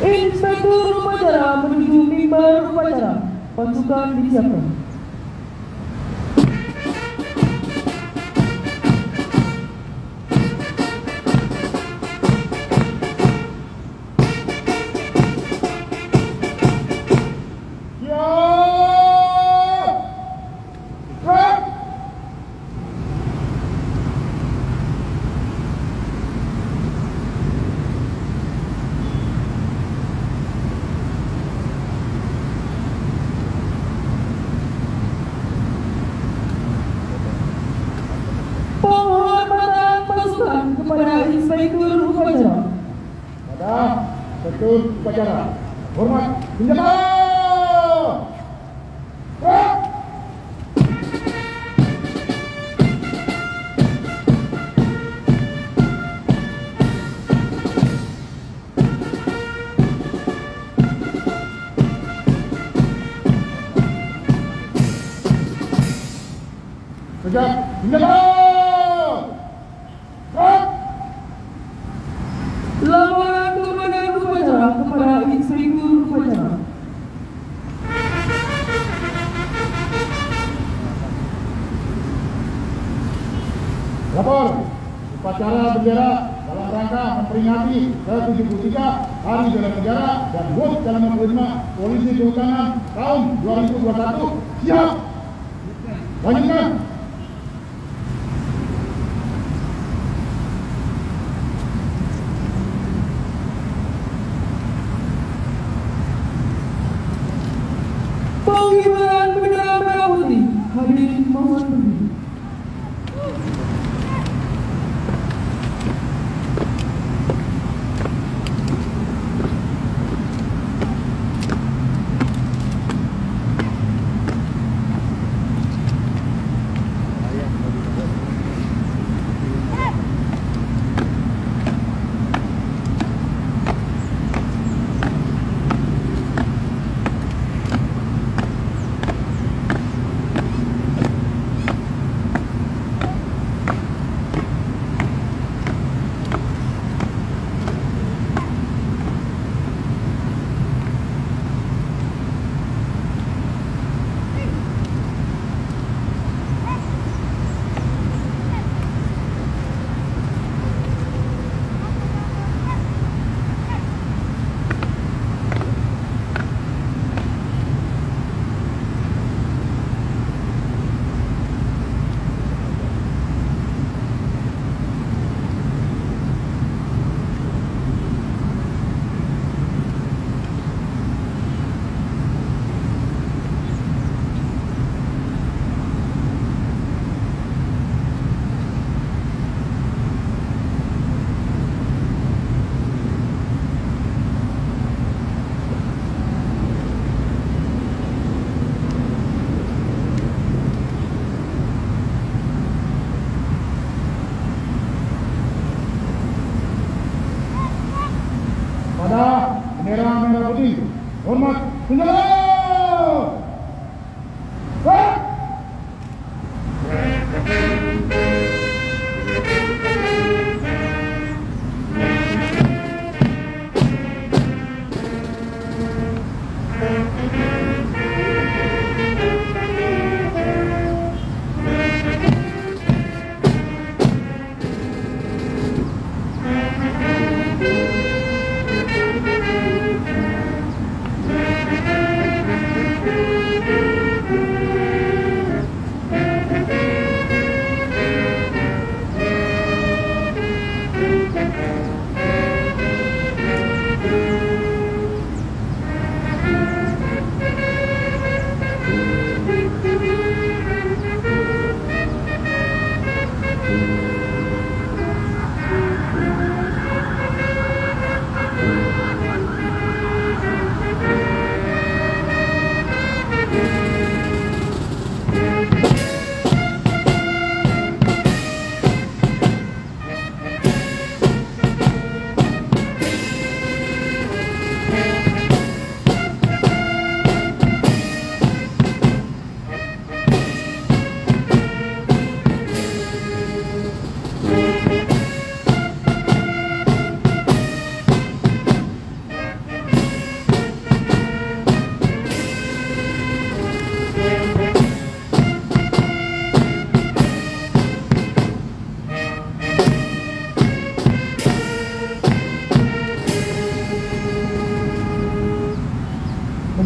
Inspektur upacara menuju mimbar upacara. Pasukan disiapkan. Penghormatan pasukan kepada Inspektur upacara. Pada Inspektur upacara, hormat senjata. Siap, senjata. Laporan komandan upacara kepada Inspektur upacara. Lapor, upacara bendera dalam rangka memperingati ke-73 Hari Bela Negara dan HUT ke-65 Polisi Kehutanan tahun 2021. Siap. Lanjutkan. Pengibaran bendera merah putih. Hadirin mohon berdiri. Pada bendera merah putih, hormat senjata.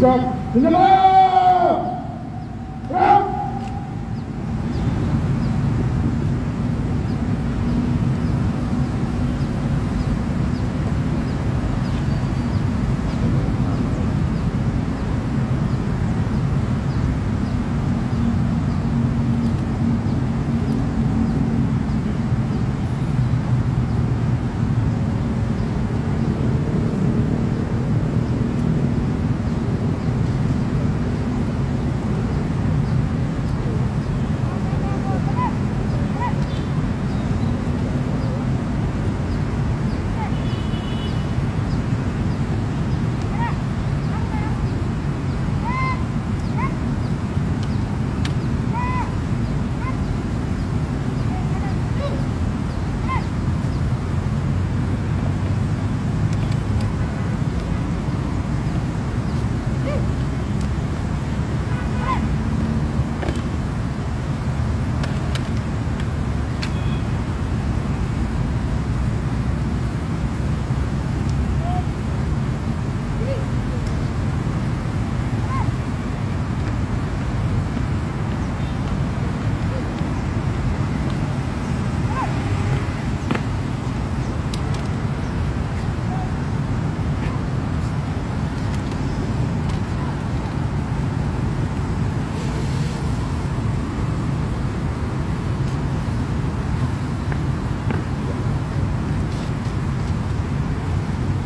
Bersikap senjata. Gerak.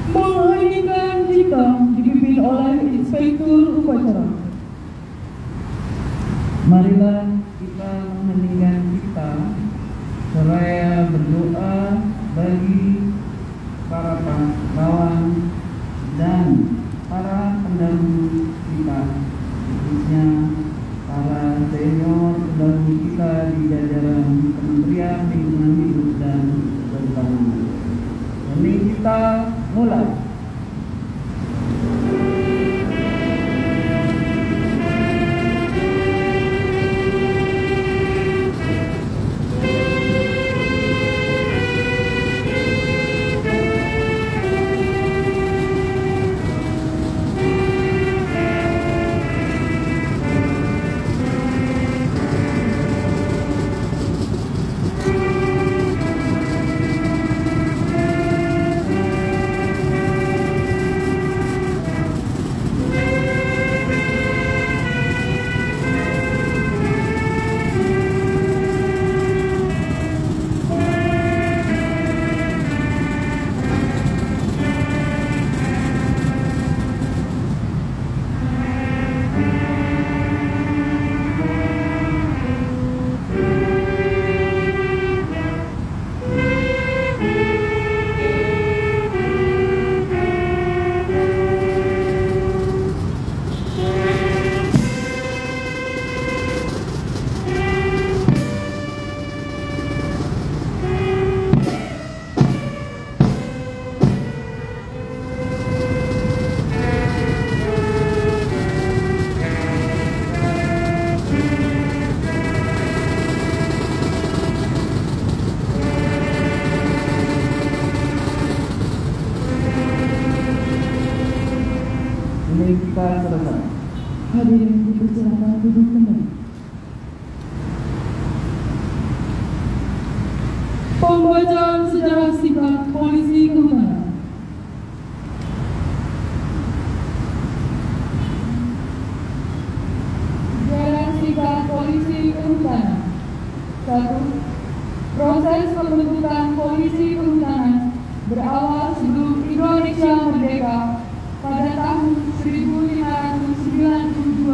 Menghentikan jika dipimpin oleh Inspektur Upacara. Marilah kita menghentikan cipta seraya berdoa bagi para pahlawan dan para pendahulu kita, khususnya para senior pendahulu kita di jajaran Kementerian Lingkungan Hidup dan Kehutanan. Hening kita mulai. Hening kita selesai. Hadirin dipersilakan duduk kembali. Pembacaan sejarah singkat Polisi Kehutanan. Sejarah singkat Polisi Kehutanan. 1. Proses pembentukan Polisi Kehutanan berawal sebelum Indonesia merdeka pada tahun 1592,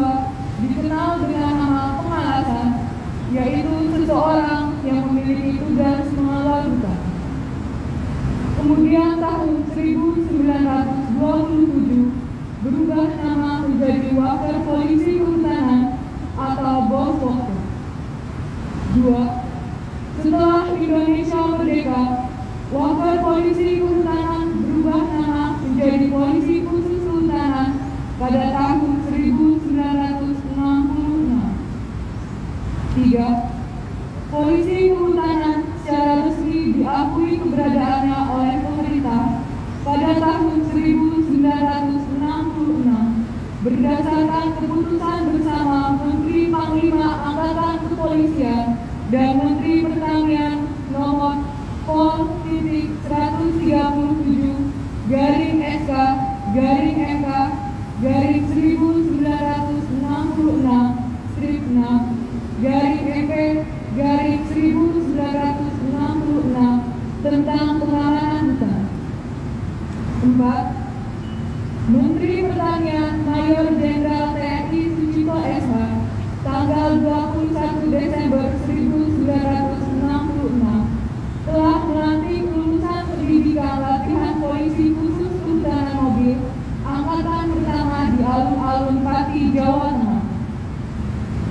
dikenal dengan nama pengalasan, yaitu seseorang yang memiliki tugas mengawal hutan. Kemudian tahun 1927 berubah nama menjadi Wakil Polisi Kehutanan atau Boswakil. 2. Setelah Indonesia merdeka, Wakil Polisi Kehutanan berubah nama menjadi Polisi Khusus Kehutanan pada tahun 1966. 3. Polisi Kehutanan secara resmi diakui keberadaannya oleh pemerintah pada tahun 1966 berdasarkan keputusan bersama Menteri Panglima Angkatan Kepolisian dan Menteri Pertanian nomor PON-SK/1966/MP/1966 tentang pengamanan hutan. 4. Menteri Pertanian Mayor Jenderal TNI Sucipto SH tanggal 21 Desember 1966 telah melantik lulusan pendidikan latihan polisi khusus kehutanan mobil angkatan pertama di alun-alun Pati, Jawa Tengah.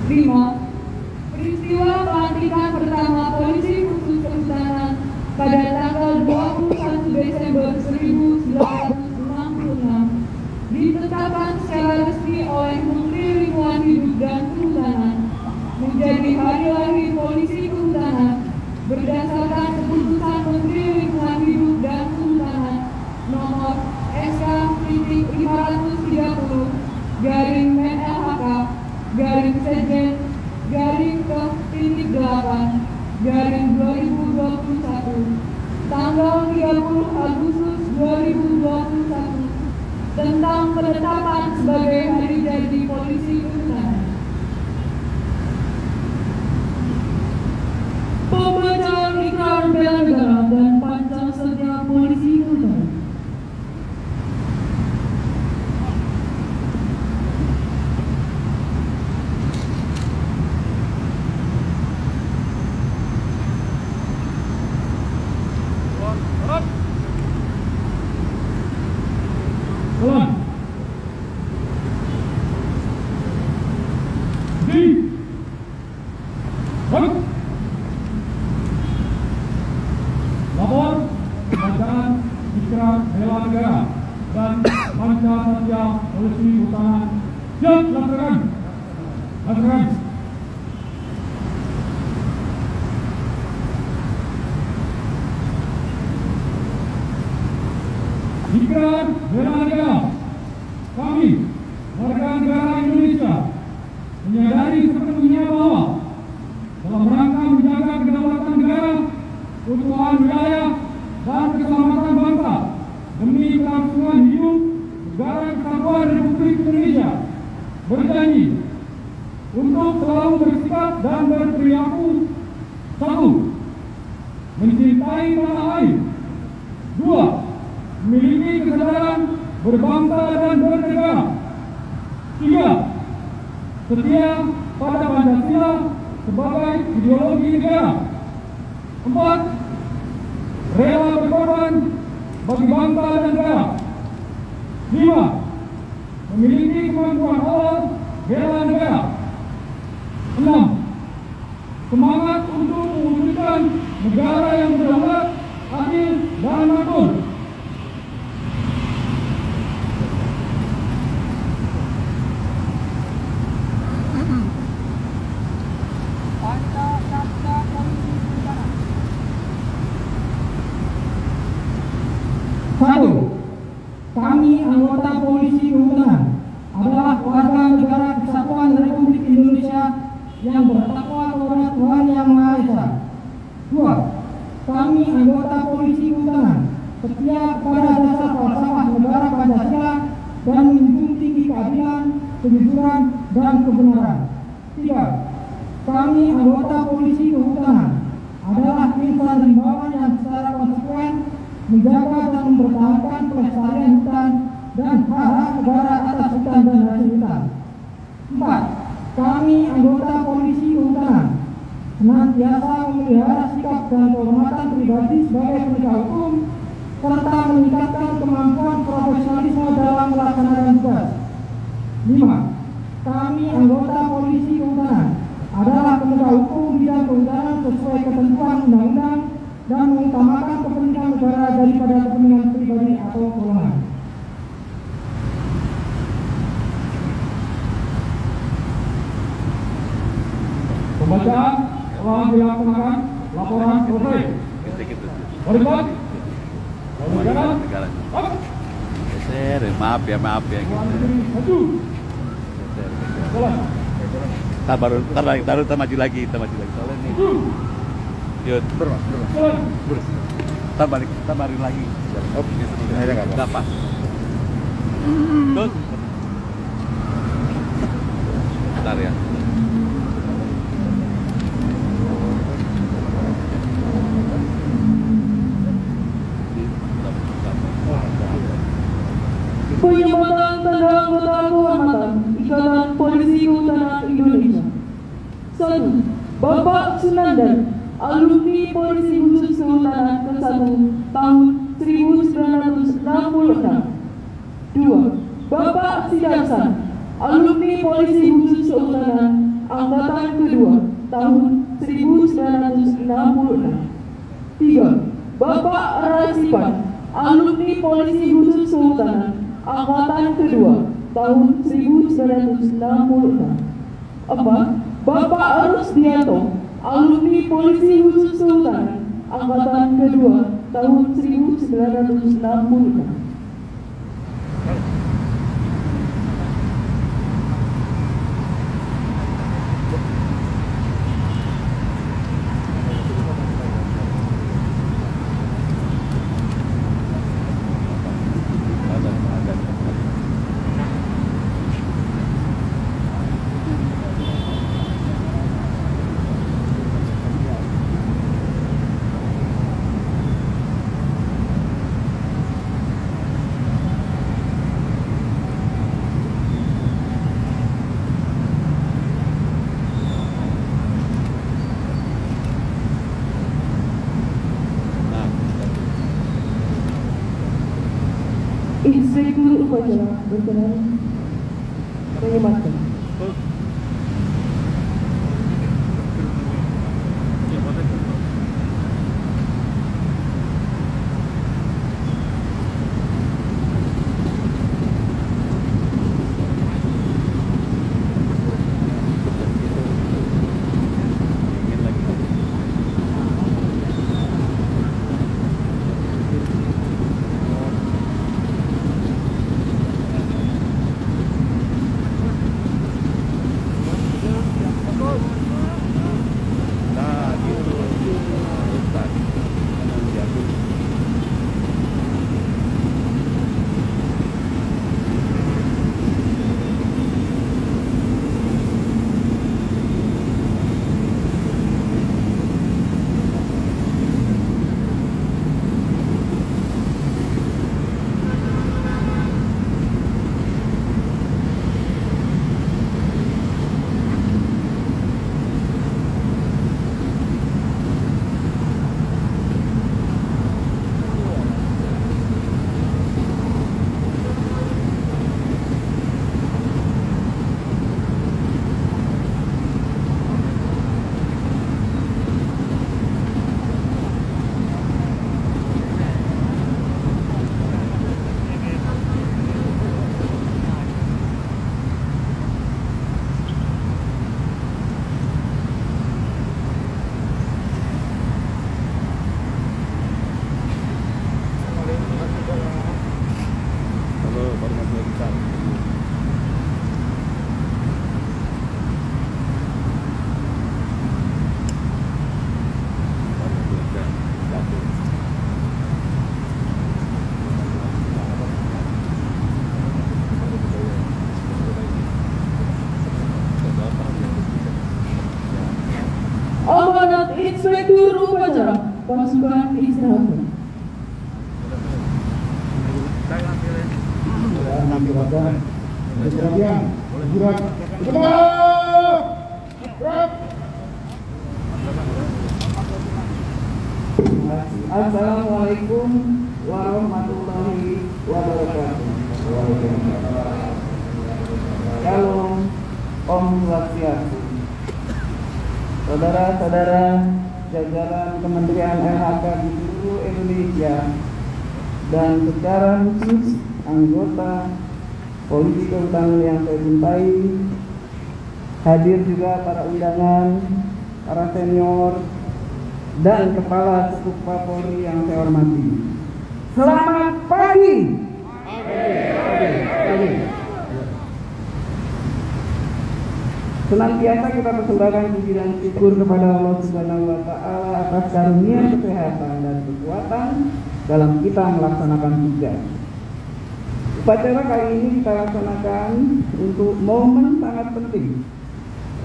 5. Peristiwa pelantikan pertama polisi khusus kehutanan pada tanggal 21 Desember 1966 ditetapkan secara resmi oleh Menteri Lingkungan Hidup dan Kehutanan menjadi hari lahir polisi kehutanan berdasarkan keputusan Menteri Lingkungan Hidup dan Kehutanan nomor SK/530/Sekjen/ke-8/2021 tanggal 30 Agustus 2021 tentang penetapan sebagai hari jadi polisi kehutanan. Pembacaan ikrar bela negara dan Pancasila polisi kehutanan. Ulang. Di. Balik. Lapor bacaan ikrar bela negara dan Pancasila polisi kehutanan. Siap, laksanakan. Laksanakan. Ikrar bela negara. Kami, warga negara Indonesia, menyadari sepenuhnya bahwa dalam rangka menjaga kedaulatan negara, keutuhan wilayah, dan keselamatan bangsa demi kelangsungan hidup negara kesatuan Republik Indonesia, berjanji untuk selalu bersikap dan berperilaku: 1. Mencintai tanah air. 2. Memiliki kesadaran berbangsa dan bernegara. 3. Setia pada Pancasila sebagai ideologi negara. 4. Rela berkorban bagi bangsa dan negara. 5. Memiliki kemampuan awal bela negara. 6. Semangat untuk mewujudkan negara yang berdaulat, adil, dan makmur. Kami anggota polisi kehutanan adalah warga negara kesatuan Republik Indonesia yang bertakwa kepada Tuhan Yang Maha Esa. 2. Kami anggota polisi kehutanan setia kepada dasar falsafah negara Pancasila dan menjunjung tinggi keadilan, kejujuran, dan kebenaran. 3. Kami anggota polisi kehutanan adalah insan rimbawan yang secara konsekuen menjaga dan mempertahankan pelestarian hutan dan hak-hak negara atas hutan dan hasil hutan. 4. Kami anggota polisi kehutanan senantiasa memelihara sikap dan kehormatan pribadi sebagai penegak hukum serta meningkatkan kemampuan profesionalisme dalam melaksanakan tugas. 5. Kami anggota polisi kehutanan adalah penegak hukum bidang kehutanan sesuai ketentuan undang-undang dan mengutamakan kepentingan negara daripada kepentingan pribadi atau golongan. Pembacaan telah dilaksanakan. Laporan selesai. Balik. Negara. Geser, maaf ya Maju. Jalan. Taruh maju lagi, soalnya nih. Yuk, Jalan. kita balik lagi. Oh, nggak pas. Terus. Bentar ya. Penyematan tanda anggota kehormatan Ikatan Polisi Kehutanan Indonesia. 1. Bapak Sunandar, alumni Polisi Khusus Kehutanan ke-1 tahun 1966. 2. Bapak Sidarsan, alumni Polisi Khusus Kehutanan angkatan kedua tahun 1966. 3. Bapak Rasipan, alumni Polisi Khusus Kehutanan angkatan kedua tahun 1966. 4. Bapak Rusdianto, alumni Polisi Khusus Kehutanan angkatan kedua tahun 1966. Inspektur upacara berkenan menyematkan. Amanat Inspektur Upacara Pasukan Istirahat. Assalamualaikum warahmatullahi wabarakatuh. Shalom, Om Swastiastu. Saudara-saudara jajaran Kementerian LHK di seluruh Indonesia dan secara khusus anggota Polisi Kehutanan yang saya cintai, hadir juga para undangan, para senior, dan Kepala Staf Polri yang saya hormati. Selamat pagi. Senantiasa kita persembahkan puji dan syukur kepada Allah Subhanahu wa Ta'ala atas karunia kesehatan dan kekuatan dalam kita melaksanakan tugas. Upacara kali ini kita laksanakan untuk momen sangat penting,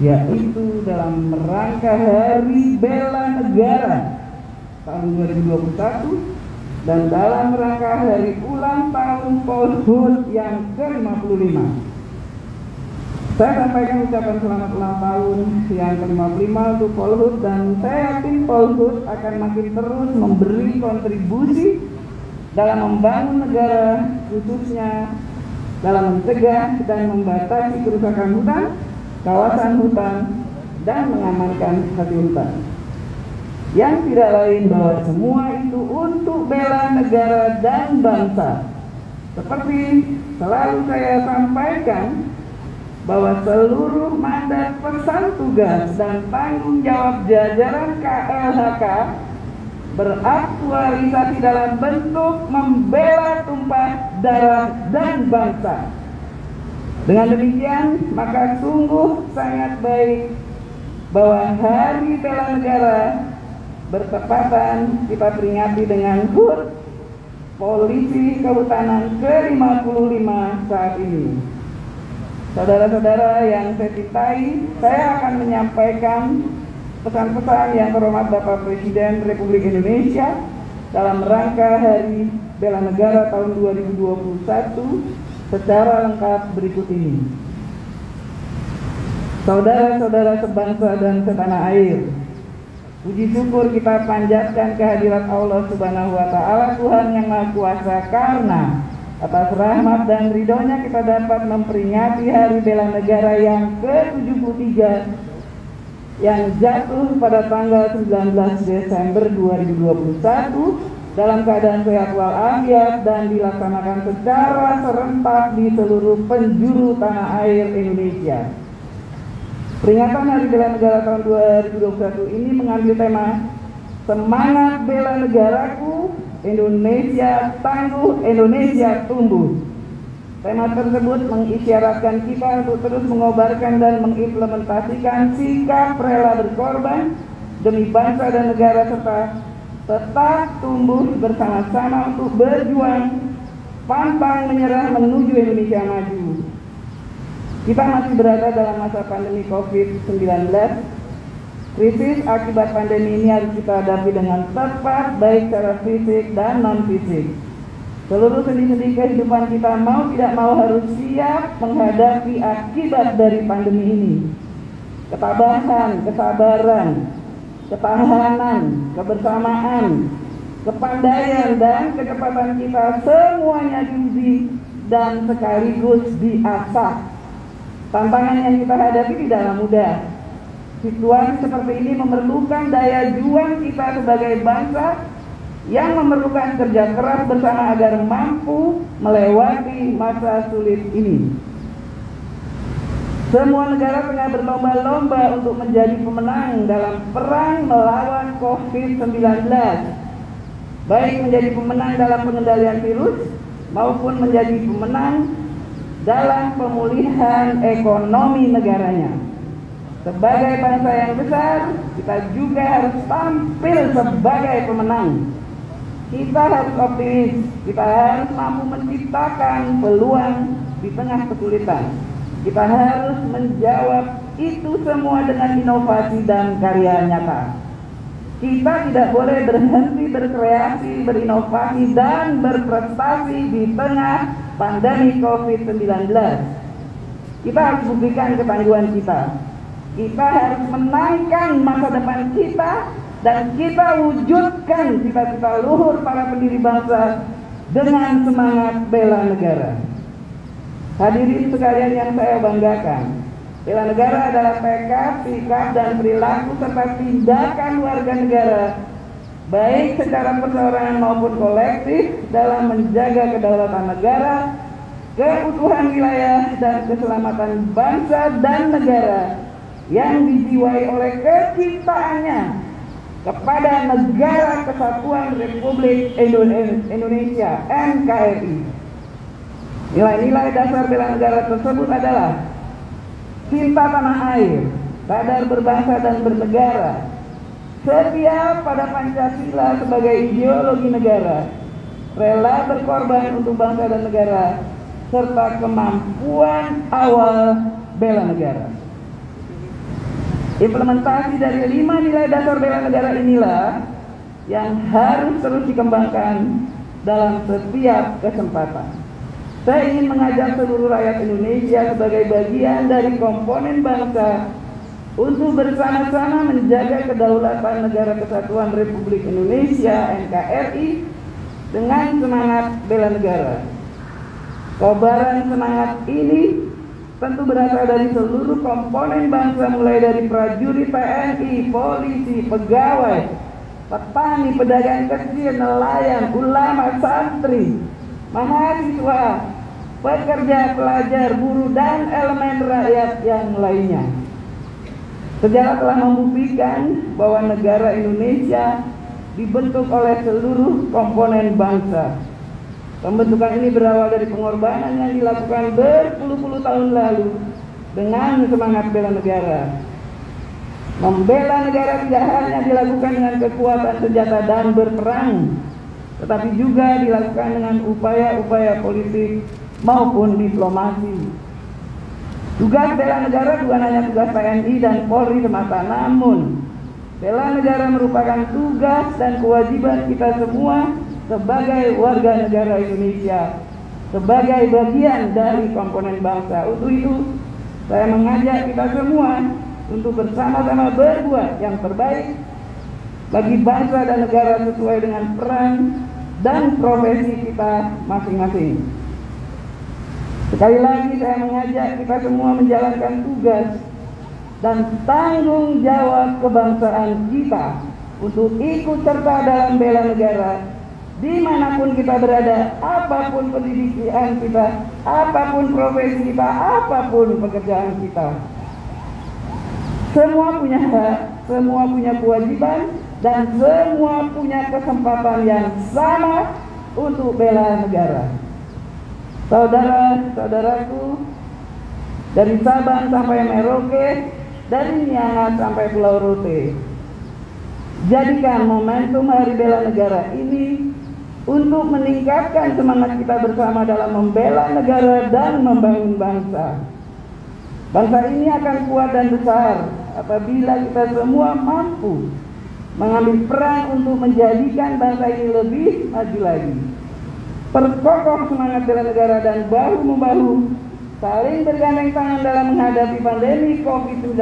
yaitu dalam rangka Hari Bela Negara tahun 2021 dan dalam rangka hari ulang tahun Polhut yang ke-55. Saya sampaikan ucapan selamat ulang tahun yang ke-55 untuk Polhut, dan saya yakin Polhut akan makin terus memberi kontribusi dalam membangun negara, khususnya dalam mencegah dan membatasi kerusakan hutan, kawasan hutan, dan mengamankan hasil hutan. Yang tidak lain bahwa semua itu untuk bela negara dan bangsa. Seperti selalu saya sampaikan, bahwa seluruh mandat pesan tugas dan tanggung jawab jajaran KLHK beraktualisasi dalam bentuk membela tumpah darah dan bangsa. Dengan demikian, maka sungguh sangat baik bahwa Hari Bela Negara bertepatan kita peringati dengan HUT Polisi Kehutanan ke-55 saat ini. Saudara-saudara yang saya cintai, saya akan menyampaikan pesan-pesan yang terhormat Bapak Presiden Republik Indonesia dalam rangka Hari Bela Negara tahun 2021 secara lengkap berikut ini. Saudara-saudara sebangsa dan setanah air, puji syukur kita panjatkan kehadirat Allah Subhanahu wa Ta'ala, Tuhan yang Maha Kuasa, karena atas rahmat dan ridhonya kita dapat memperingati Hari Bela Negara yang ke-73 yang jatuh pada tanggal 19 Desember 2021 dalam keadaan sehat walafiat dan dilaksanakan secara serentak di seluruh penjuru tanah air Indonesia. Peringatan Hari Bela Negara tahun 2021 ini mengambil tema Semangat Bela Negaraku, Indonesia tangguh, Indonesia tumbuh. Tema tersebut mengisyaratkan kita untuk terus mengobarkan dan mengimplementasikan sikap rela berkorban demi bangsa dan negara, serta tetap tumbuh bersama-sama untuk berjuang pantang menyerah menuju Indonesia maju. Kita masih berada dalam masa pandemi COVID-19. Krisis akibat pandemi ini harus kita hadapi dengan tepat, baik secara fisik dan non-fisik. Seluruh sendi-sendi kehidupan kita mau tidak mau harus siap menghadapi akibat dari pandemi ini. Ketabahan, kesabaran, ketahanan, kebersamaan, kepandaian, dan kecepatan kita semuanya diuji dan sekaligus diasah. Tantangan yang kita hadapi tidaklah mudah. Situasi seperti ini memerlukan daya juang kita sebagai bangsa yang memerlukan kerja keras bersama agar mampu melewati masa sulit ini. Semua negara tengah berlomba-lomba untuk menjadi pemenang dalam perang melawan COVID-19, baik menjadi pemenang dalam pengendalian virus maupun menjadi pemenang dalam pemulihan ekonomi negaranya. Sebagai bangsa yang besar, kita juga harus tampil sebagai pemenang. Kita harus optimis, kita harus mampu menciptakan peluang di tengah kesulitan. Kita harus menjawab itu semua dengan inovasi dan karya nyata. Kita tidak boleh berhenti berkreasi, berinovasi, dan berprestasi di tengah pandemi COVID-19. Kita harus buktikan ketangguhan kita. Kita harus menangkan masa depan kita dan kita wujudkan cita-cita luhur para pendiri bangsa dengan semangat bela negara. Hadirin sekalian yang saya banggakan, bela negara adalah tekad, sikap, dan perilaku serta tindakan warga negara, baik secara perseorangan maupun kolektif, dalam menjaga kedaulatan negara, keutuhan wilayah, dan keselamatan bangsa dan negara yang dijiwai oleh kecintaannya kepada Negara Kesatuan Republik Indonesia (NKRI). Nilai-nilai dasar bela negara tersebut adalah cinta tanah air, sadar berbangsa dan bernegara, setia pada Pancasila sebagai ideologi negara, rela berkorban untuk bangsa dan negara, serta kemampuan awal bela negara. Implementasi dari 5 nilai dasar bela negara inilah yang harus terus dikembangkan dalam setiap kesempatan. Saya ingin mengajak seluruh rakyat Indonesia sebagai bagian dari komponen bangsa untuk bersama-sama menjaga kedaulatan Negara Kesatuan Republik Indonesia (NKRI) dengan semangat bela negara. Kobaran semangat ini tentu berasal dari seluruh komponen bangsa, mulai dari prajurit TNI, polisi, pegawai, petani, pedagang kecil, nelayan, ulama, santri, mahasiswa, pekerja, pelajar, buruh, dan elemen rakyat yang lainnya. Sejarah telah membuktikan bahwa negara Indonesia dibentuk oleh seluruh komponen bangsa. Pembentukan ini berawal dari pengorbanan yang dilakukan berpuluh-puluh tahun lalu dengan semangat bela negara. Membela negara tidak hanya dilakukan dengan kekuatan senjata dan berperang, tetapi juga dilakukan dengan upaya-upaya politik maupun diplomasi. Tugas bela negara bukan hanya tugas TNI dan Polri semata, namun bela negara merupakan tugas dan kewajiban kita semua sebagai warga negara Indonesia, sebagai bagian dari komponen bangsa. Untuk itu, saya mengajak kita semua untuk bersama-sama berbuat yang terbaik bagi bangsa dan negara sesuai dengan peran dan profesi kita masing-masing. Sekali lagi saya mengajak kita semua menjalankan tugas dan tanggung jawab kebangsaan kita untuk ikut serta dalam bela negara dimanapun kita berada, apapun pendidikan kita, apapun profesi kita, apapun pekerjaan kita. Semua punya hak, semua punya kewajiban, dan semua punya kesempatan yang sama untuk bela negara. Saudara-saudaraku, dari Sabang sampai Merauke, dari Niangas sampai Pulau Rote, jadikan momentum Hari Bela Negara ini untuk meningkatkan semangat kita bersama dalam membela negara dan membangun bangsa. Bangsa ini akan kuat dan besar apabila kita semua mampu mengambil peran untuk menjadikan bangsa ini lebih maju lagi. Perkokoh semangat bela negara dan bahu-membahu saling bergandeng tangan dalam menghadapi pandemi COVID-19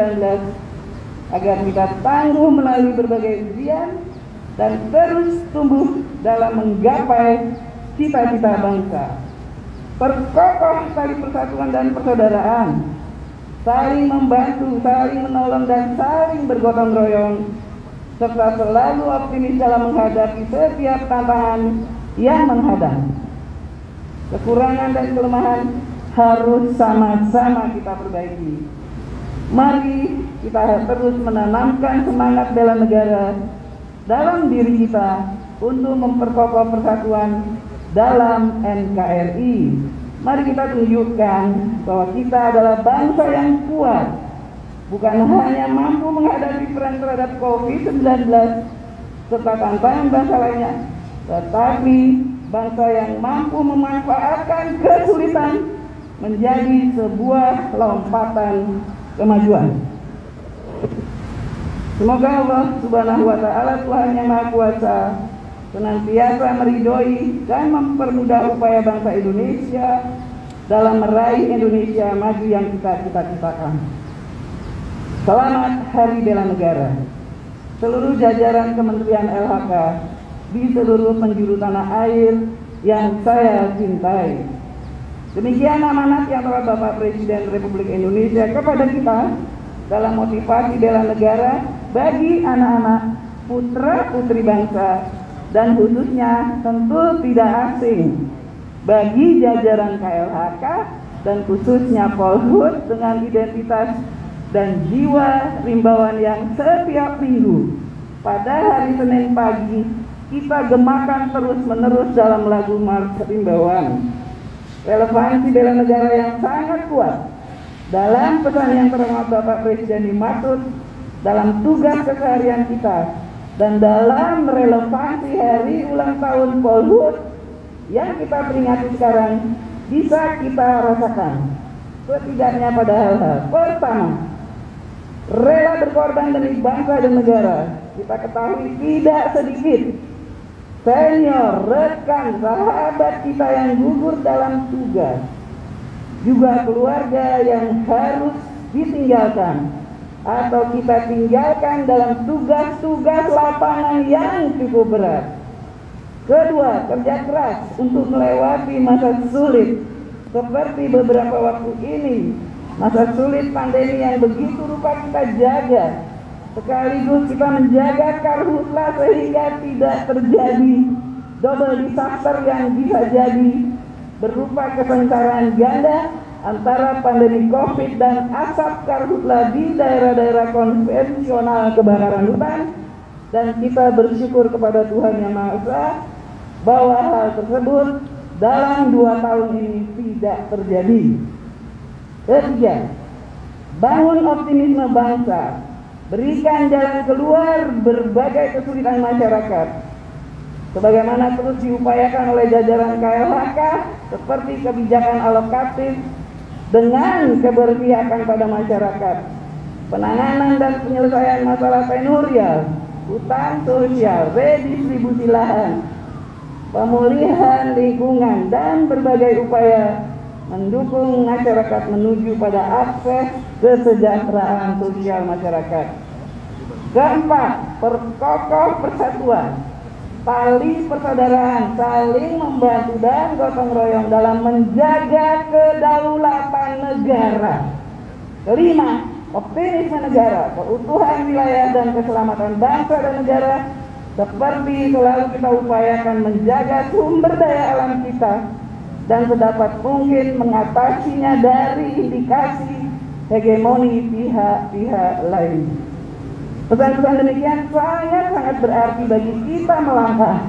agar kita tangguh melalui berbagai ujian dan terus tumbuh dalam menggapai cita-cita bangsa. Perkokoh tali persatuan dan persaudaraan, saling membantu, saling menolong, dan saling bergotong royong, serta selalu optimis dalam menghadapi setiap tantangan yang menghadang. Kekurangan dan kelemahan harus sama-sama kita perbaiki. Mari kita terus menanamkan semangat bela negara dalam diri kita untuk memperkokoh persatuan dalam NKRI. Mari kita tunjukkan bahwa kita adalah bangsa yang kuat, bukan hanya mampu menghadapi perang terhadap COVID-19 serta tantangan bangsa lainnya, tetapi bangsa yang mampu memanfaatkan kesulitan menjadi sebuah lompatan kemajuan. Semoga Allah Subhanahu wa Ta'ala, Tuhan yang Maha Kuasa, senantiasa meridhoi dan mempermudah upaya bangsa Indonesia dalam meraih Indonesia maju yang kita cita-citakan. Selamat Hari Bela Negara. Seluruh jajaran Kementerian LHK di seluruh penjuru tanah air yang saya cintai. Demikian amanat yang telah Bapak Presiden Republik Indonesia kepada kita dalam motivasi bela negara bagi anak-anak putra-putri bangsa, dan khususnya tentu tidak asing bagi jajaran KLHK dan khususnya Polhut dengan identitas dan jiwa rimbawan yang setiap minggu pada hari Senin pagi kita gemakan terus-menerus dalam lagu Mars Rimbawan. Relevansi bela negara yang sangat kuat dalam pesan yang terhormat Bapak Presiden dimaksud dalam tugas keseharian kita dan dalam relevansi hari ulang tahun Polhut yang kita peringati sekarang bisa kita rasakan setidaknya pada hal-hal. Pertama, rela berkorban demi bangsa dan negara. Kita ketahui tidak sedikit senior, rekan, sahabat kita yang gugur dalam tugas, juga keluarga yang harus ditinggalkan atau kita tinggalkan dalam tugas-tugas lapangan yang cukup berat. Kedua, kerja keras untuk melewati masa sulit seperti beberapa waktu ini, masa sulit pandemi yang begitu rupa kita jaga. Sekaligus kita menjaga karhutla sehingga tidak terjadi double disaster yang bisa jadi berupa kesengsaraan ganda antara pandemi COVID dan asap karhutla di daerah-daerah konvensional kebakaran hutan. Dan kita bersyukur kepada Tuhan Yang Maha Esa bahwa hal tersebut dalam 2 tahun ini tidak terjadi. Ketiga, bangun optimisme bangsa. Berikan jalan keluar berbagai kesulitan masyarakat sebagaimana terus diupayakan oleh jajaran KLHK seperti kebijakan alokatif dengan keberpihakan pada masyarakat, penanganan dan penyelesaian masalah tenurial, hutan sosial, redistribusi lahan, pemulihan lingkungan, dan berbagai upaya mendukung masyarakat menuju pada akses kesejahteraan sosial masyarakat. Keempat, perkokoh persatuan, tali persaudaraan, saling membantu dan gotong royong dalam menjaga kedaulatan negara. Kelima, optimisme negara, keutuhan wilayah dan keselamatan bangsa dan negara seperti selalu kita upayakan menjaga sumber daya alam kita dan sedapat mungkin mengatasinya dari indikasi hegemoni pihak-pihak lain. Pesan-pesan demikian sangat berarti bagi kita melangkah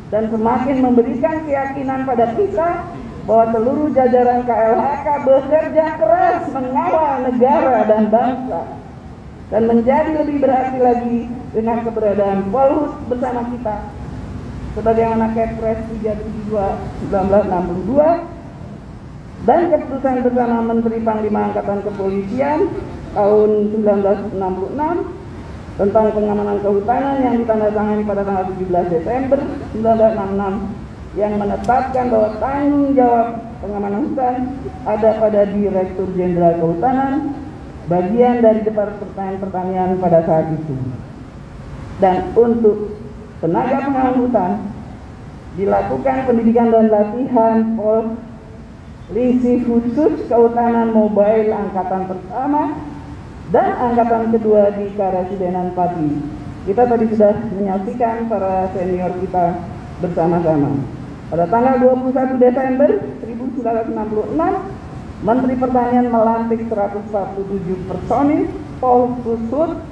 dan semakin memberikan keyakinan pada kita bahwa seluruh jajaran KLHK bekerja keras mengawal negara dan bangsa dan menjadi lebih berarti lagi dengan keberadaan Polhut bersama kita sebagaimana Kepres 372/1962 dan keputusan bersama Menteri Panglima Angkatan Kepolisian tahun 1966 tentang pengamanan kehutanan yang ditandatangani pada tanggal 17 Desember 1966 yang menetapkan bahwa tanggung jawab pengamanan hutan ada pada Direktur Jenderal Kehutanan, bagian dari Departemen Pertanian pada saat itu. Dan untuk tenaga pengamanan hutan dilakukan pendidikan dan latihan polisi khusus kehutanan mobile angkatan pertama dan angkatan kedua di Karasidenan Pati. Kita tadi sudah menyaksikan para senior kita bersama-sama. Pada tanggal 21 Desember 1966, Menteri Pertanian melantik 147 personil Polhut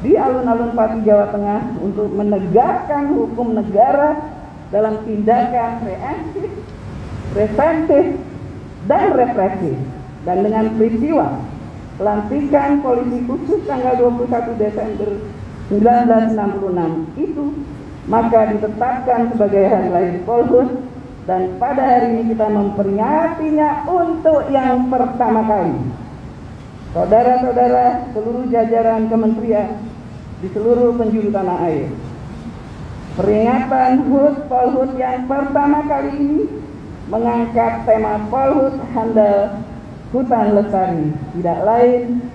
di alun-alun Pati, Jawa Tengah untuk menegakkan hukum negara dalam tindakan preventif dan represif. Dan dengan peristiwa pelantikan polisi khusus tanggal 21 Desember 1966 itu, maka ditetapkan sebagai hari lahir Polhut dan pada hari ini kita memperingatinya untuk yang pertama kali. Saudara-saudara seluruh jajaran kementerian di seluruh penjuru tanah air, peringatan HUT Polhut yang pertama kali ini mengangkat tema Polhut Handal Hutan Lestari. Tidak lain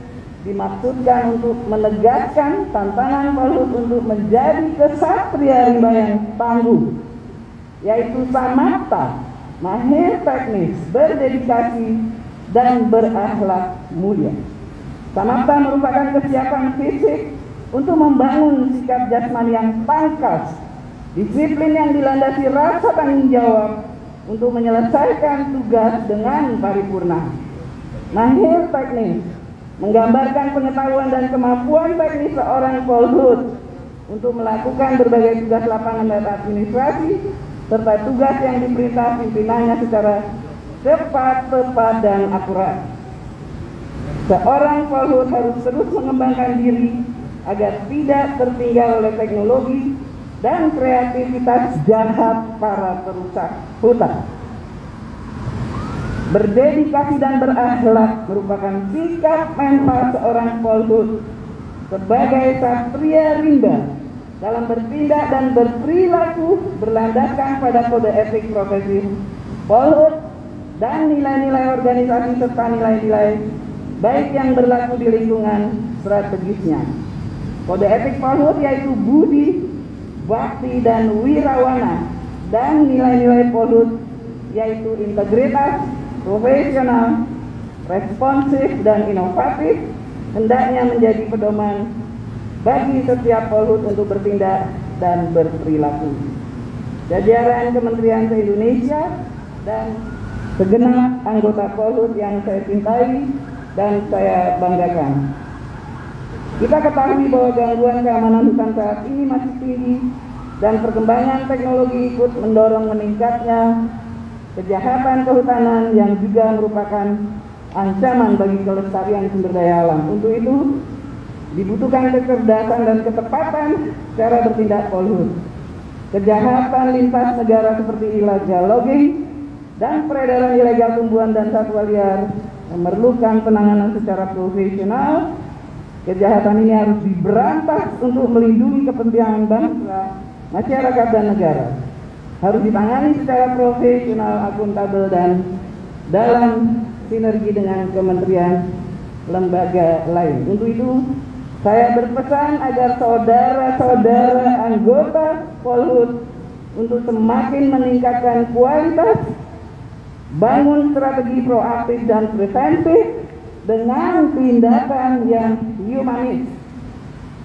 dimaksudkan untuk menegaskan tantangan Polhut untuk menjadi kesatria rimba yang tangguh, yaitu samapta, mahir teknis, berdedikasi, dan berakhlak mulia. Samapta merupakan kesiapan fisik untuk membangun sikap jasmani yang tangkas, disiplin yang dilandasi rasa tanggung jawab untuk menyelesaikan tugas dengan paripurna. Mahir teknis menggambarkan pengetahuan dan kemampuan teknis seorang Polhut untuk melakukan berbagai tugas lapangan dan administrasi serta tugas yang diperintah pimpinannya secara cepat, tepat, dan akurat. Seorang polhut harus terus mengembangkan diri agar tidak tertinggal oleh teknologi dan kreativitas jahat para perusak hutan. Berdedikasi dan berakhlak merupakan sikap mental seorang polhut sebagai satria rimba dalam bertindak dan berperilaku berlandaskan pada kode etik profesi polhut dan nilai-nilai organisasi serta nilai-nilai baik yang berlaku di lingkungan strategisnya. Kode etik polhut yaitu budi, bakti, dan wirawana, dan nilai-nilai polhut yaitu integritas, profesional, responsif, dan inovatif hendaknya menjadi pedoman bagi setiap polhut untuk bertindak dan berperilaku. Jajaran Kementerian se-Indonesia dan segenap anggota polhut yang saya cintai dan saya banggakan. Kita ketahui bahwa gangguan keamanan hutan saat ini masih tinggi dan perkembangan teknologi ikut mendorong meningkatnya kejahatan kehutanan yang juga merupakan ancaman bagi kelestarian sumber daya alam. Untuk itu dibutuhkan kecerdasan dan ketepatan cara bertindak polhut. Kejahatan lintas negara seperti illegal logging dan peredaran ilegal tumbuhan dan satwa liar memerlukan penanganan secara profesional. Kejahatan ini harus diberantas untuk melindungi kepentingan bangsa, masyarakat, dan negara. Harus ditangani secara profesional, akuntabel, dan dalam sinergi dengan kementerian lembaga lain. Untuk itu, saya berpesan agar saudara-saudara anggota polhut untuk semakin meningkatkan kualitas, bangun strategi proaktif dan preventif dengan tindakan yang humanis,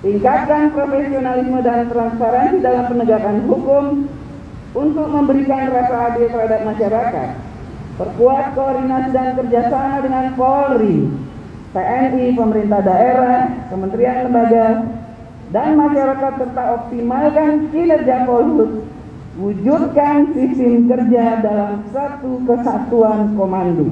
tingkatkan profesionalisme dan transparansi dalam penegakan hukum untuk memberikan rasa adil terhadap masyarakat, perkuat koordinasi dan kerjasama dengan Polri, TNI, pemerintah daerah, kementerian lembaga, dan masyarakat, serta optimalkan kinerja polhut, wujudkan sistem kerja dalam satu kesatuan komando.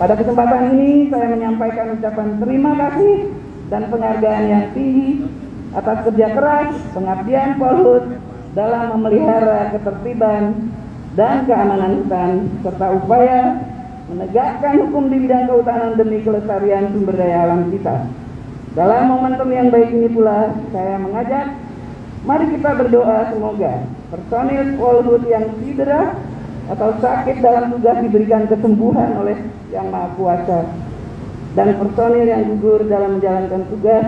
Pada kesempatan ini saya menyampaikan ucapan terima kasih dan penghargaan yang tinggi atas kerja keras pengabdian polhut dalam memelihara ketertiban dan keamanan hutan serta upaya menegakkan hukum di bidang kehutanan demi kelestarian sumber daya alam kita. Dalam momentum yang baik ini pula saya mengajak, mari kita berdoa semoga personil polhut yang cedera atau sakit dalam tugas diberikan kesembuhan oleh Yang Maha Kuasa, dan personil yang gugur dalam menjalankan tugas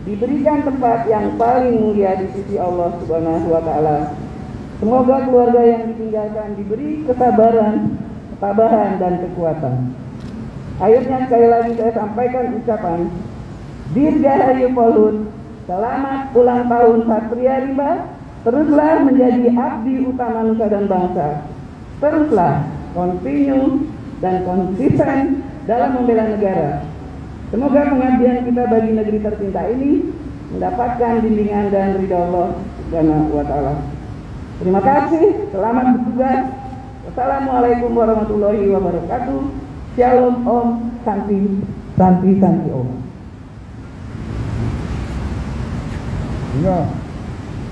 diberikan tempat yang paling mulia di sisi Allah Subhanahu wa Ta'ala. Semoga keluarga yang ditinggalkan diberi kesabaran, ketabahan, dan kekuatan. Akhirnya sekali lagi saya sampaikan ucapan Dirgahayu Polhut, selamat ulang tahun Satria Rimba, teruslah menjadi abdi utama nusa dan bangsa. Teruslah continue dan konsisten dalam membela negara. Semoga pengabdian kita bagi negeri tercinta ini mendapatkan bimbingan dan ridha Allah Subhanahu wa Ta'ala. Terima kasih, selamat bertugas. Wassalamualaikum warahmatullahi wabarakatuh. Shalom Om, Santi, Santi, Santi Om. Ya.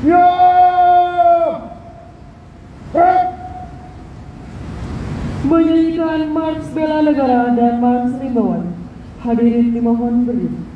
Siap. Menyanyikan Mars Bela Negara dan Mars Rimbawan. Hadirin dimohon berdiri.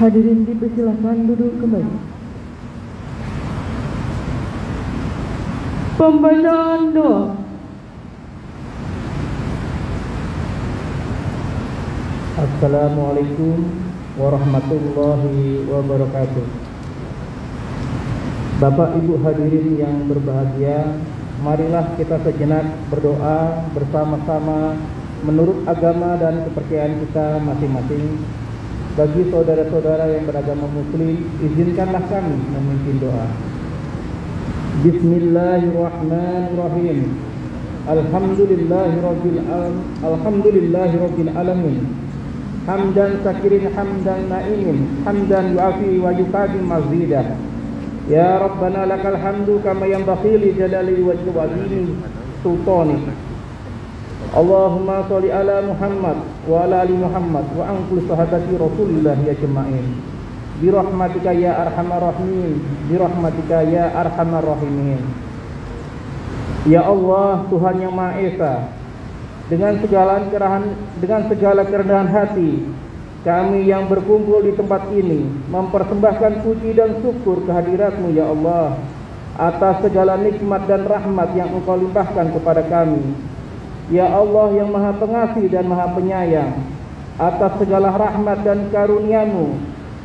Hadirin dipersilakan duduk kembali. Pembacaan doa. Assalamualaikum warahmatullahi wabarakatuh. Bapak Ibu hadirin yang berbahagia, marilah kita sejenak berdoa bersama-sama menurut agama dan kepercayaan kita masing-masing. Bagi saudara-saudara yang beragama muslim, izinkanlah kami memimpin doa. Bismillahirrahmanirrahim. Alhamdulillahirabbil alamin. Hamdan sakirin hamdan na'imin, hamdan yu'afi wa yuqadim mazidah. Ya Rabbana lakal hamdu kama yanbaghi li jalali wajhi wa azimi sultanik. Allahumma sholli ala Muhammad wa ala ali Muhammad wa anqul sahabati Rasulillah ya jama'in. Bi rahmatika ya arhamar rahimin, bi rahmatika ya arhamar rahimin. Ya Allah, Tuhan yang Maha Esa, dengan segala kerendahan hati, kami yang berkumpul di tempat ini mempersembahkan puji dan syukur kehadirat-Mu ya Allah, atas segala nikmat dan rahmat yang Engkau limpahkan kepada kami. Ya Allah yang Maha Pengasih dan Maha Penyayang, atas segala rahmat dan karunia-Mu,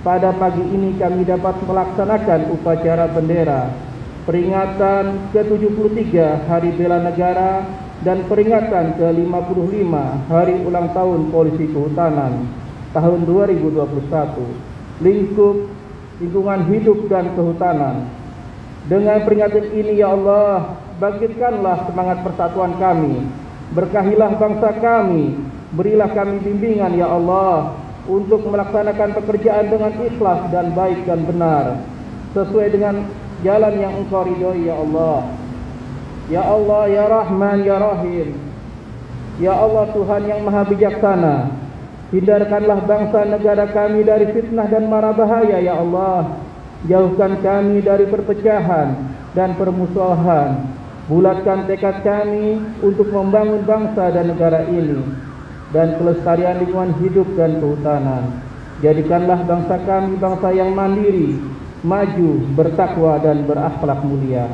pada pagi ini kami dapat melaksanakan upacara bendera, peringatan ke-73 Hari Bela Negara dan peringatan ke-55 Hari Ulang Tahun Polisi Kehutanan tahun 2021, lingkungan hidup dan kehutanan. Dengan peringatan ini ya Allah, bangkitkanlah semangat persatuan kami, berkahilah bangsa kami, berilah kami bimbingan ya Allah untuk melaksanakan pekerjaan dengan ikhlas dan baik dan benar, sesuai dengan jalan yang Engkau ridhoi ya Allah. Ya Allah, ya Rahman, ya Rahim. Ya Allah Tuhan yang Maha Bijaksana, hindarkanlah bangsa negara kami dari fitnah dan mara bahaya ya Allah. Jauhkan kami dari perpecahan dan permusuhan. Bulatkan tekad kami untuk membangun bangsa dan negara ini dan kelestarian lingkungan hidup dan kehutanan. Jadikanlah bangsa kami bangsa yang mandiri, maju, bertakwa dan berakhlak mulia.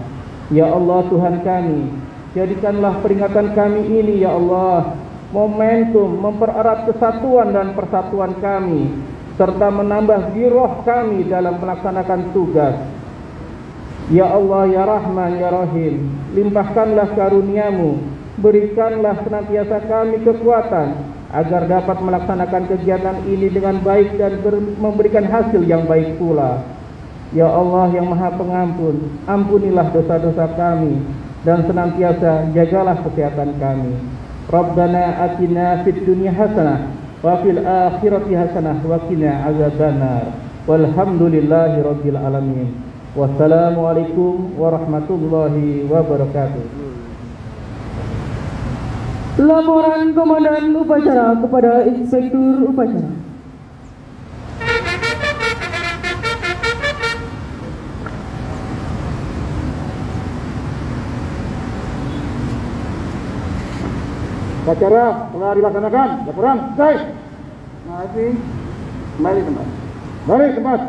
Ya Allah Tuhan kami, jadikanlah peringatan kami ini ya Allah momentum mempererat kesatuan dan persatuan kami, serta menambah giroh kami dalam melaksanakan tugas. Ya Allah, ya Rahman, ya Rahim, limpahkanlah karunia-Mu, berikanlah senantiasa kami kekuatan agar dapat melaksanakan kegiatan ini dengan baik dan memberikan hasil yang baik pula. Ya Allah yang Maha Pengampun, ampunilah dosa-dosa kami dan senantiasa jagalah kesehatan kami. Rabbana atina fid dunya hasanah wa fil akhirati hasanah wa qina azabannar. Walhamdulillahi rabbil alamin. Wassalamualaikum warahmatullahi wabarakatuh. Laporan Komandan Upacara kepada Inspektur Upacara. Upacara telah dilaksanakan. Laporan selesai. Terima kasih. Kembali tempat. Balik tempat.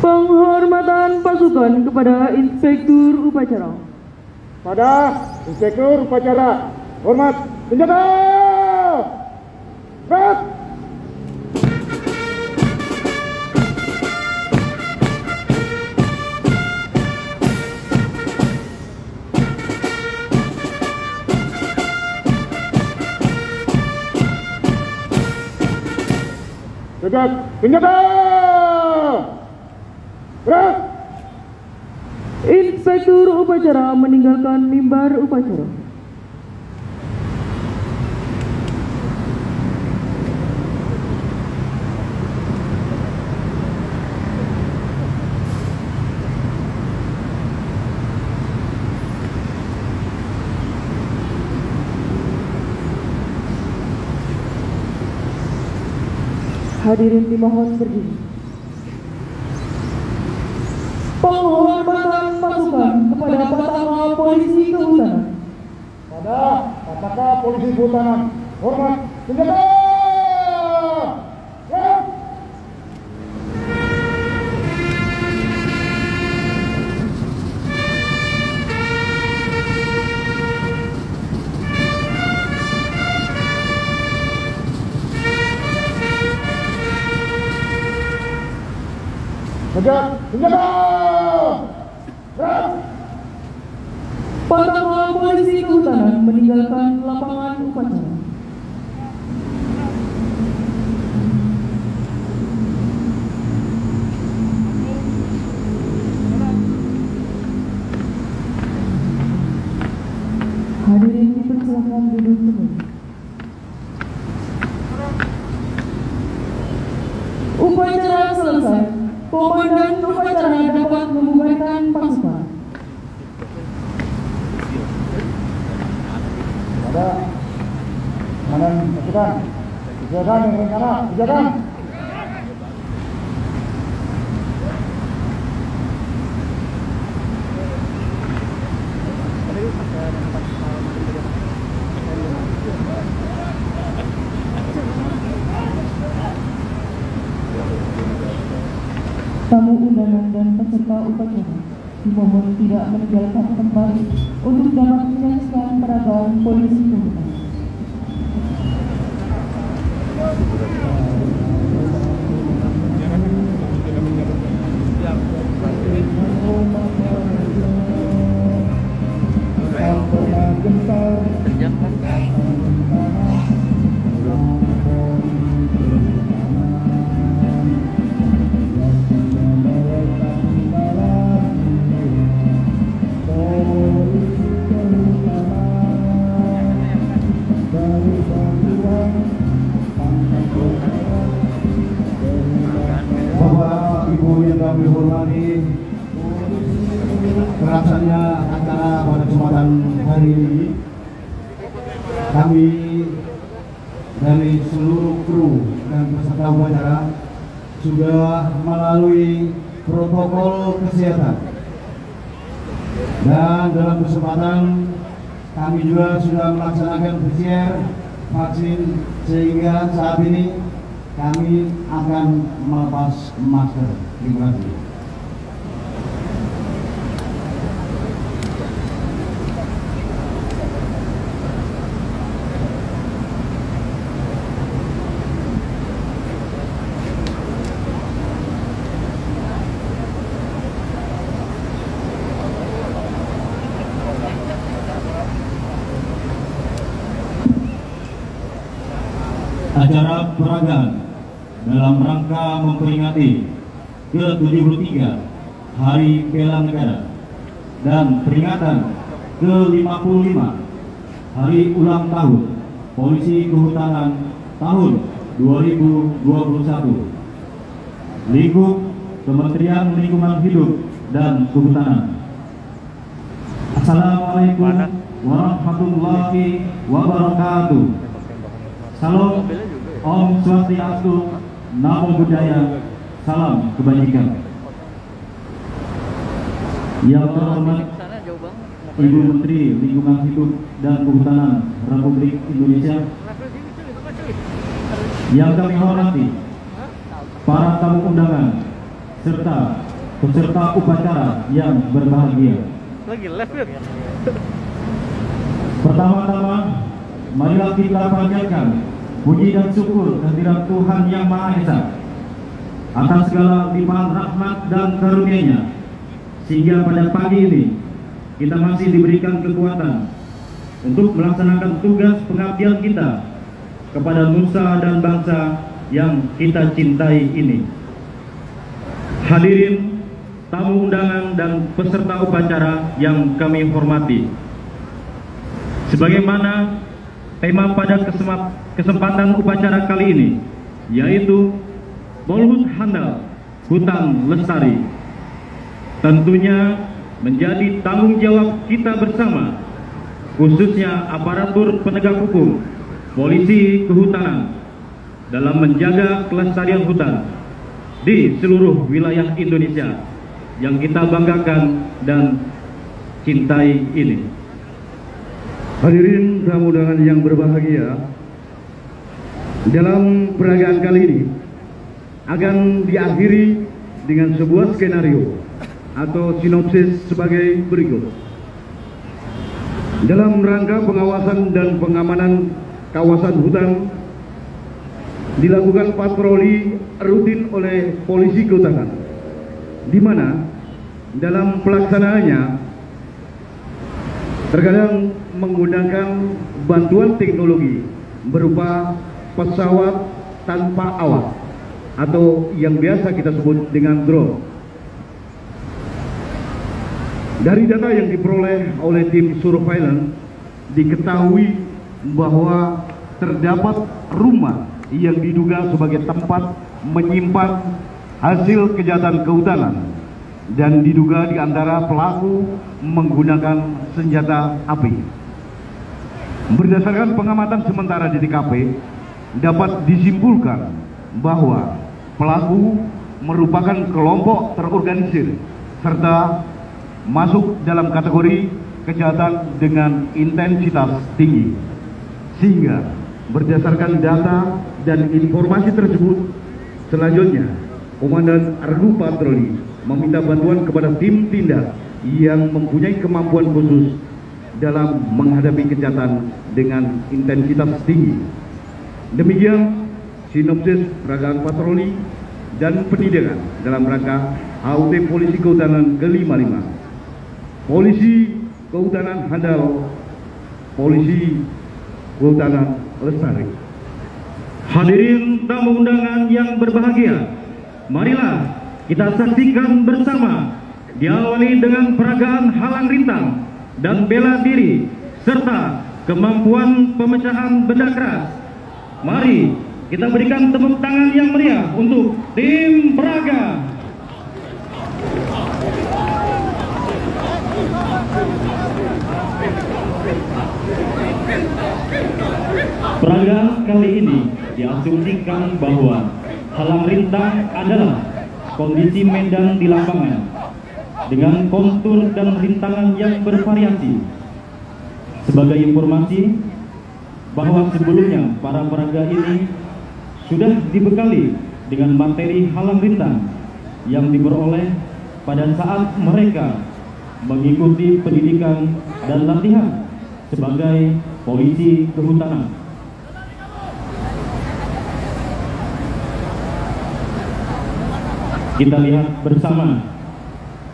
Penghormatan pasukan kepada Inspektur Upacara. Pada Inspektur Upacara, hormat senjata. Berat. Tegak senjata. Berat. Inspektur Upacara meninggalkan mimbar upacara. Hadirin dimohon berdiri. Penghormatan pasukan kepada Batak Kehutanan. Pada apakah polisi kehutanan? Hormat, senjata! Gerak! Tegak, senjata! Gerak! Para polisi kehutanan meninggalkan lapangan upacara. Hadirin dipersilakan duduk kembali. Upacara selesai. Komandan upacara dapat membubarkan pasukan. Pada komandan pasukan, silakan yang rencana, silakan. Tamu undangan dan peserta upacara dimohon tidak meninggalkan tempat untuk dapat menyaksikan peragaan polisi kehutanan. Bapak Ibu yang kami hormati, terlaksananya acara pada kesempatan hari ini, kami dari seluruh kru dan peserta upacara sudah melalui protokol kesehatan, dan dalam kesempatan kami juga sudah melaksanakan PCR vaksin, sehingga saat ini kami akan melepas masker. Terima kasih. Acara peragaan dalam rangka memperingati ke-73 Hari Bela Negara dan peringatan ke-55 Hari Ulang Tahun Polisi Kehutanan tahun 2021, lingkup Kementerian Lingkungan Hidup dan Kehutanan. Assalamualaikum warahmatullahi wabarakatuh. Salam, Om Swastiastu, Namo Buddhaya, salam kebajikan. Yang terhormat Ibu Menteri Lingkungan Hidup dan Kehutanan Republik Indonesia, yang kami hormati para tamu undangan serta peserta upacara yang berbahagia. Pertama-tama, marilah kita panjatkan puji dan syukur kehadirat Tuhan Yang Maha Esa atas segala limpahan rahmat dan karunia-Nya, sehingga pada pagi ini kita masih diberikan kekuatan untuk melaksanakan tugas pengabdian kita kepada nusa dan bangsa yang kita cintai ini. Hadirin tamu undangan dan peserta upacara yang kami hormati, sebagaimana tema pada kesempatan upacara kali ini, yaitu Polhut Handal, Hutan Lestari, tentunya menjadi tanggung jawab kita bersama, khususnya aparatur penegak hukum, polisi kehutanan, dalam menjaga kelestarian hutan di seluruh wilayah Indonesia yang kita banggakan dan cintai ini. Hadirin tamu undangan yang berbahagia, dalam peragaan kali ini akan diakhiri dengan sebuah skenario atau sinopsis sebagai berikut. Dalam rangka pengawasan dan pengamanan kawasan hutan, dilakukan patroli rutin oleh polisi kehutanan, di mana dalam pelaksanaannya terkadang menggunakan bantuan teknologi berupa pesawat tanpa awak atau yang biasa kita sebut dengan drone. Dari data yang diperoleh oleh tim surveillance, diketahui bahwa terdapat rumah yang diduga sebagai tempat menyimpan hasil kejahatan kehutanan, dan diduga di antara pelaku menggunakan senjata api. Berdasarkan pengamatan sementara di TKP, dapat disimpulkan bahwa pelaku merupakan kelompok terorganisir serta masuk dalam kategori kejahatan dengan intensitas tinggi. Sehingga berdasarkan data dan informasi tersebut, selanjutnya Komandan Regu Patroli meminta bantuan kepada tim tindak yang mempunyai kemampuan khusus dalam menghadapi kejahatan dengan intensitas tinggi. Demikian sinopsis peragaan patroli dan pendidikan dalam rangka HUT Polisi Kehutanan ke-55. Polisi Kehutanan Handal, Polisi Kehutanan Lestari. Hadirin tamu undangan yang berbahagia, marilah kita saksikan bersama diawali dengan peragaan halang rintang dan bela diri serta kemampuan pemecahan benda keras. Mari kita berikan tepuk tangan yang meriah untuk tim peraga. Peragaan kali ini diasumsikan bahwa halang rintang adalah kondisi medan di lapangan dengan kontur dan rintangan yang bervariasi. Sebagai informasi bahwa sebelumnya para peraga ini sudah dibekali dengan materi halang rintang yang diperoleh pada saat mereka mengikuti pendidikan dan latihan sebagai polisi kehutanan. Kita lihat bersama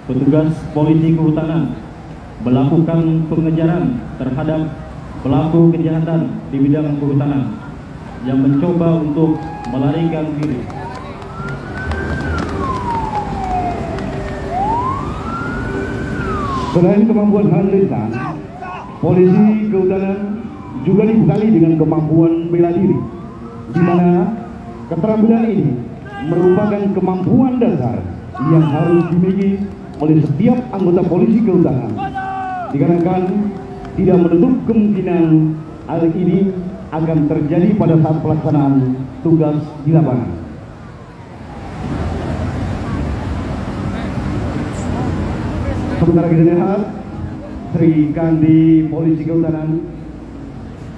petugas polisi kehutanan melakukan pengejaran terhadap pelaku kejahatan di bidang kehutanan yang mencoba untuk melarikan diri. Selain kemampuan halang rintang, polisi kehutanan juga dibekali dengan kemampuan bela diri, di mana keterampilan ini merupakan kemampuan dasar yang harus dimiliki oleh setiap anggota polisi kehutanan, dikarenakan tidak menutup kemungkinan hal ini akan terjadi pada saat pelaksanaan tugas di lapangan. Sementara kita lihat, Sri Kandi Polisi Kehutanan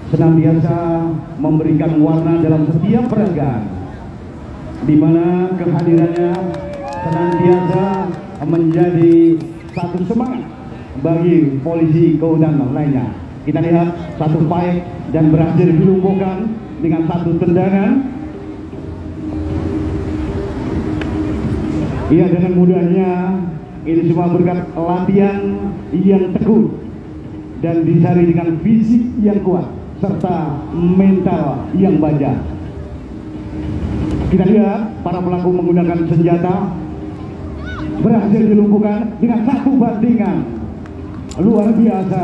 senantiasa memberikan warna dalam setiap peragaan, di mana kehadirannya senantiasa menjadi satu semangat bagi polisi kehutanan lainnya. Kita lihat satu fight dan berhasil dilumpuhkan dengan satu tendangan. Iya, dengan mudahnya ini semua berkat latihan yang tekun dan disertai dengan fisik yang kuat serta mental yang baja. Kita lihat para pelaku menggunakan senjata berhasil dilumpuhkan dengan satu bandingan luar biasa,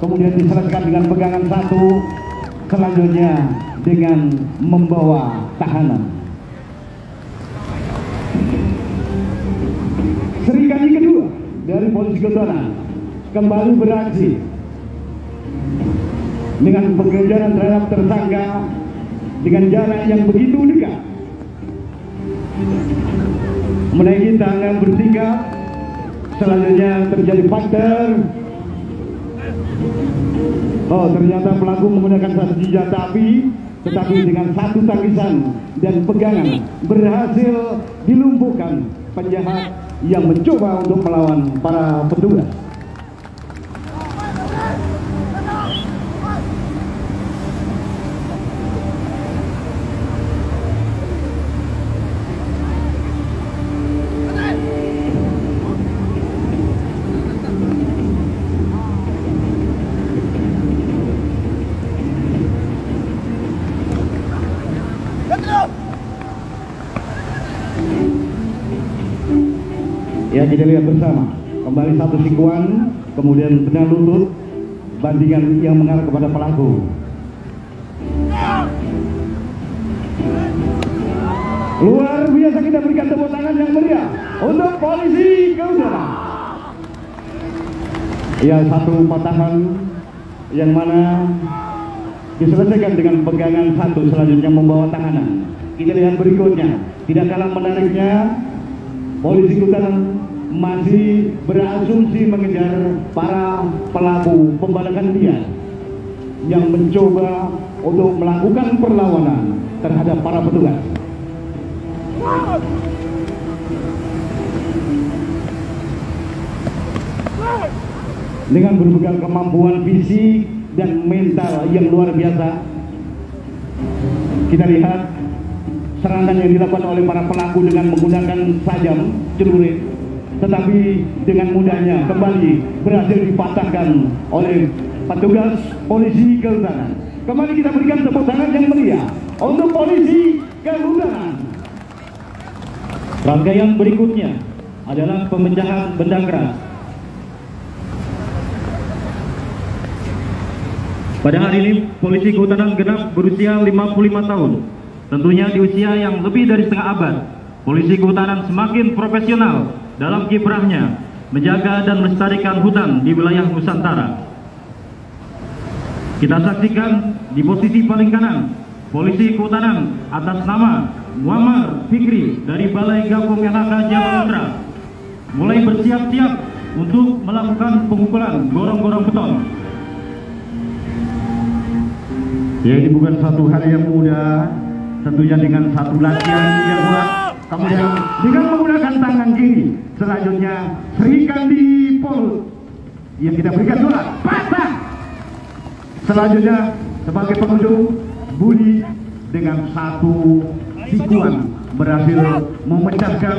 kemudian diselesaikan dengan pegangan satu, selanjutnya dengan membawa tahanan. Sri Kandi kedua dari polisi kehutanan kembali beraksi dengan pengejaran terhadap tersangka dengan jarak yang begitu dekat, menaiki tangan bersikap, selanjutnya terjadi faktor Oh, ternyata pelaku menggunakan satu senjata api, tetapi dengan satu tangisan dan pegangan berhasil dilumpuhkan penjahat yang mencoba untuk melawan para petugas. Ya, kita lihat bersama kembali satu sikuan, kemudian benar lutut, bandingan yang mengarah kepada pelaku. Luar biasa, kita berikan tepuk tangan yang meriah untuk polisi keudara. Ya, satu patahan yang mana diselesaikan dengan pegangan satu, selanjutnya membawa tahanan. Kita lihat berikutnya, tidak kalah menariknya, polisi keudara masih berasumsi mengejar para pelaku pembalakan liar yang mencoba untuk melakukan perlawanan terhadap para petugas. Dengan berbagai kemampuan fisik dan mental yang luar biasa, kita lihat serangan yang dilakukan oleh para pelaku dengan menggunakan tajam celurit, tetapi dengan mudahnya kembali berhasil dipatahkan oleh petugas polisi keudara. Kembali kita berikan tepuk tangan yang meriah untuk polisi keudara. Rangkaian berikutnya adalah pemecahan benda keras. Pada hari ini, polisi kehutanan genap berusia 55 tahun. Tentunya di usia yang lebih dari setengah abad, polisi kehutanan semakin profesional dalam kiprahnya menjaga dan melestarikan hutan di wilayah Nusantara. Kita saksikan di posisi paling kanan, polisi kehutanan atas nama Muammar Fikri dari Balai Gakum LHK Jawa Utara mulai bersiap-siap untuk melakukan pemukulan gorong-gorong beton. Ya, ini bukan satu hal yang mudah, tentunya dengan satu latihan yang kuat, kemudian dengan menggunakan tangan kiri, selanjutnya serikan di perut yang kita berikan surat patah. Selanjutnya sebagai pengunjung, Budi dengan satu sikuan berhasil memecahkan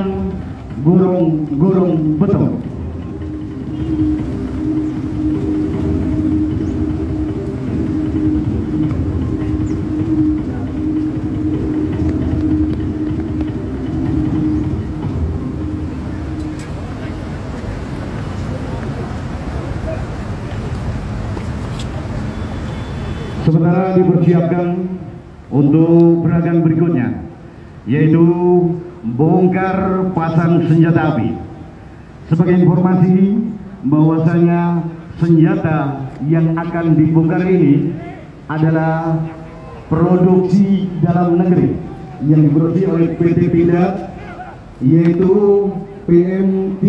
gorong-gorong beton. Sementara dipersiapkan untuk gerakan berikutnya, yaitu bongkar pasang senjata api. Sebagai informasi bahwasanya senjata yang akan dibongkar ini adalah produksi dalam negeri yang diproduksi oleh PT Pindad, yaitu PM3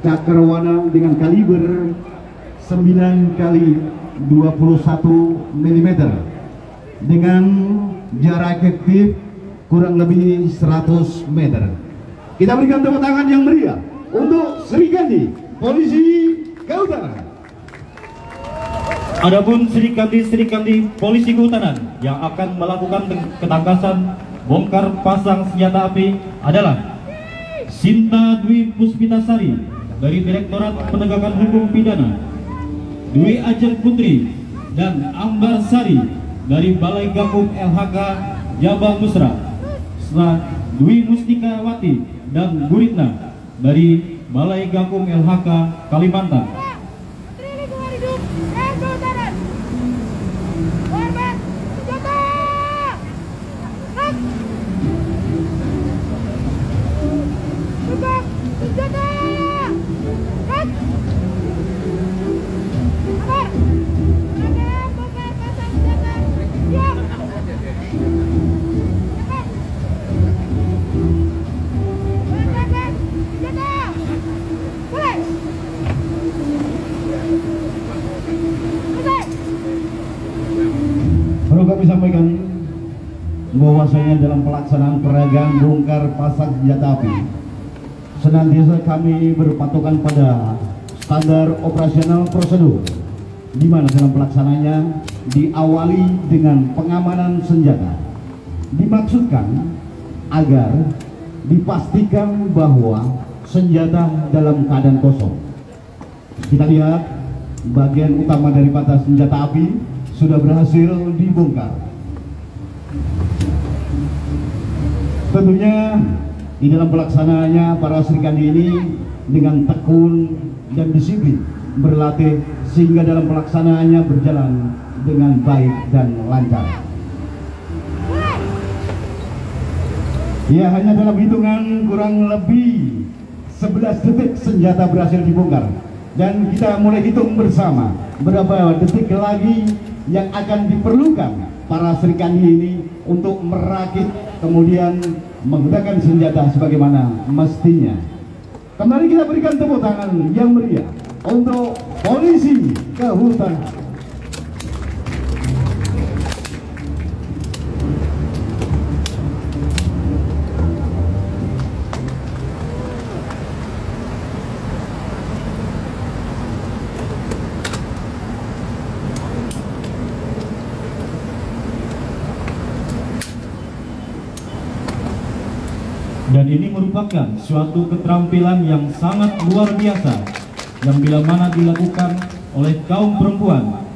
Cakrawala dengan kaliber 9 kali 21 mm dengan jarak efektif kurang lebih 100 meter. Kita berikan tepuk tangan yang meriah untuk Sri Kandi, polisi keudara. Adapun Sri Kandi polisi kehutanan yang akan melakukan ketangkasan bongkar pasang senjata api adalah Sinta Dwi Puspitasari dari Direktorat Penegakan Hukum Pidana, Dwi Ajeng Putri dan Ambar Sari dari Balai Gakum LHK Jabal Nusra, Dwi Mustikawati dan Guritna dari Balai Gakum LHK Kalimantan. Perlu kami sampaikan bahwasanya dalam pelaksanaan peragaan bongkar pasang senjata api senantiasa kami berpatokan pada standar operasional prosedur, di mana dalam pelaksananya diawali dengan pengamanan senjata. Dimaksudkan agar dipastikan bahwa senjata dalam keadaan kosong. Kita lihat bagian utama daripada senjata api sudah berhasil dibongkar. Tentunya di dalam pelaksanaannya para serikandi ini dengan tekun dan disiplin berlatih sehingga dalam pelaksanaannya berjalan dengan baik dan lancar. Ya, hanya dalam hitungan kurang lebih 11 detik senjata berhasil dibongkar, dan kita mulai hitung bersama berapa detik lagi yang akan diperlukan para serikandi ini untuk merakit kemudian menggunakan senjata sebagaimana mestinya. Kembali kita berikan tepuk tangan yang meriah untuk polisi kehutanan. Dan ini merupakan suatu keterampilan yang sangat luar biasa yang bila mana dilakukan oleh kaum perempuan,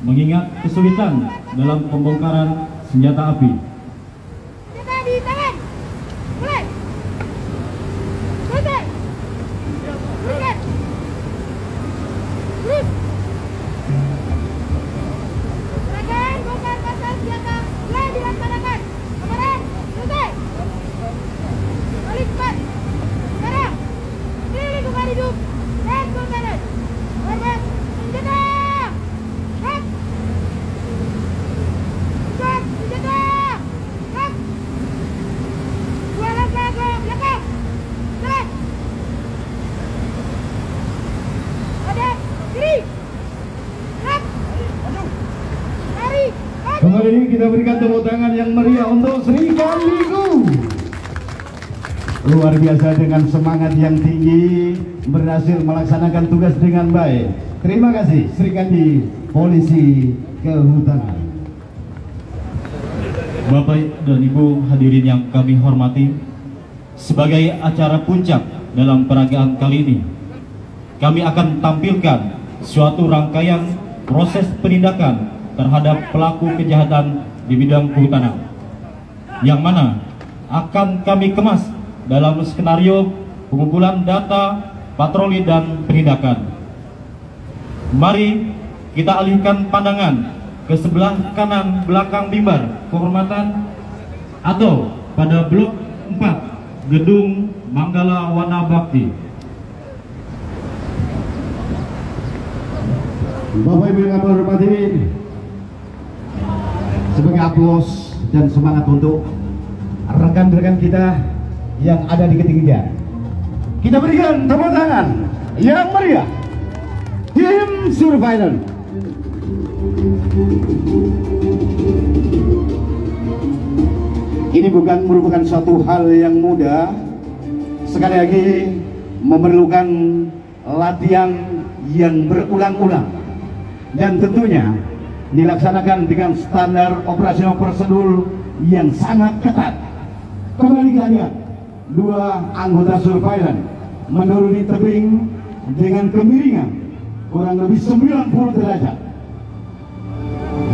mengingat kesulitan dalam pembongkaran senjata api. Kembali kita berikan tepuk tangan yang meriah untuk Sri Kandiku. Luar biasa dengan semangat yang tinggi berhasil melaksanakan tugas dengan baik. Terima kasih Sri Kandi, polisi kehutanan. Bapak dan Ibu hadirin yang kami hormati, sebagai acara puncak dalam peragaan kali ini, kami akan tampilkan suatu rangkaian proses penindakan terhadap pelaku kejahatan di bidang kehutanan, yang mana akan kami kemas dalam skenario pengumpulan data, patroli, dan penindakan. Mari kita alihkan pandangan ke sebelah kanan belakang mimbar kehormatan atau pada blok 4 Gedung Manggala Wana Bakti. Bapak Ibu yang kami hormati, sebagai aplaus dan semangat untuk rekan-rekan kita yang ada di ketinggian, kita berikan tepuk tangan yang meriah tim Surveillance. Ini bukan merupakan suatu hal yang mudah, sekali lagi memerlukan latihan yang berulang-ulang dan tentunya dilaksanakan dengan standar operasional prosedur yang sangat ketat. Kembali kita lihat dua anggota Surveillance menuruni tebing dengan kemiringan kurang lebih 90 derajat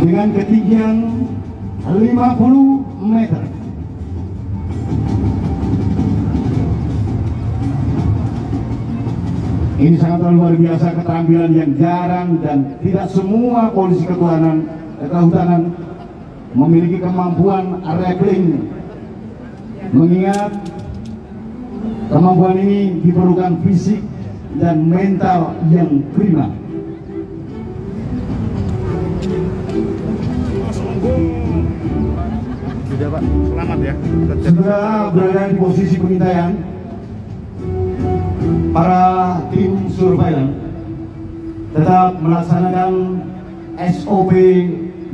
dengan ketinggian 50 meter. Ini sangat luar biasa, keterampilan yang jarang dan tidak semua polisi kehutanan memiliki kemampuan rappelling. Mengingat kemampuan ini diperlukan fisik dan mental yang prima. Sudah Pak, selamat ya. Setelah berada di posisi pengintaian, para tim Surveillance tetap melaksanakan SOP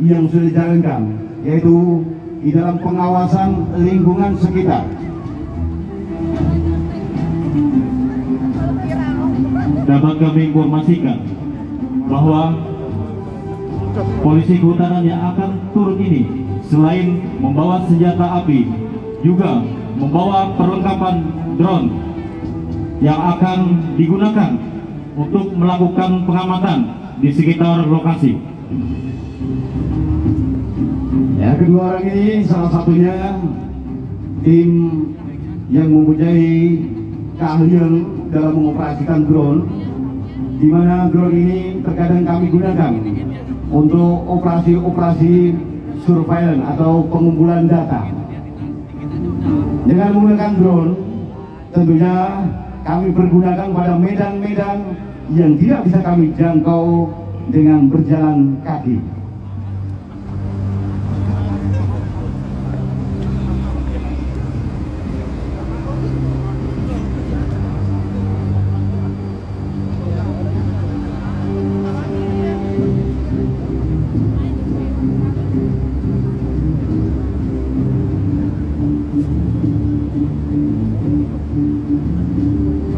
yang sudah dijalankan, yaitu di dalam pengawasan lingkungan sekitar. Dapat kami informasikan bahwa polisi kehutanan yang akan turun ini selain membawa senjata api, juga membawa perlengkapan drone yang akan digunakan untuk melakukan pengamatan di sekitar lokasi. Ya, kedua orang ini salah satunya tim yang mempunyai keahlian dalam mengoperasikan drone, di mana drone ini terkadang kami gunakan untuk operasi-operasi surveillance atau pengumpulan data. Dengan menggunakan drone, tentunya kami pergunakan pada medan-medan yang tidak bisa kami jangkau dengan berjalan kaki.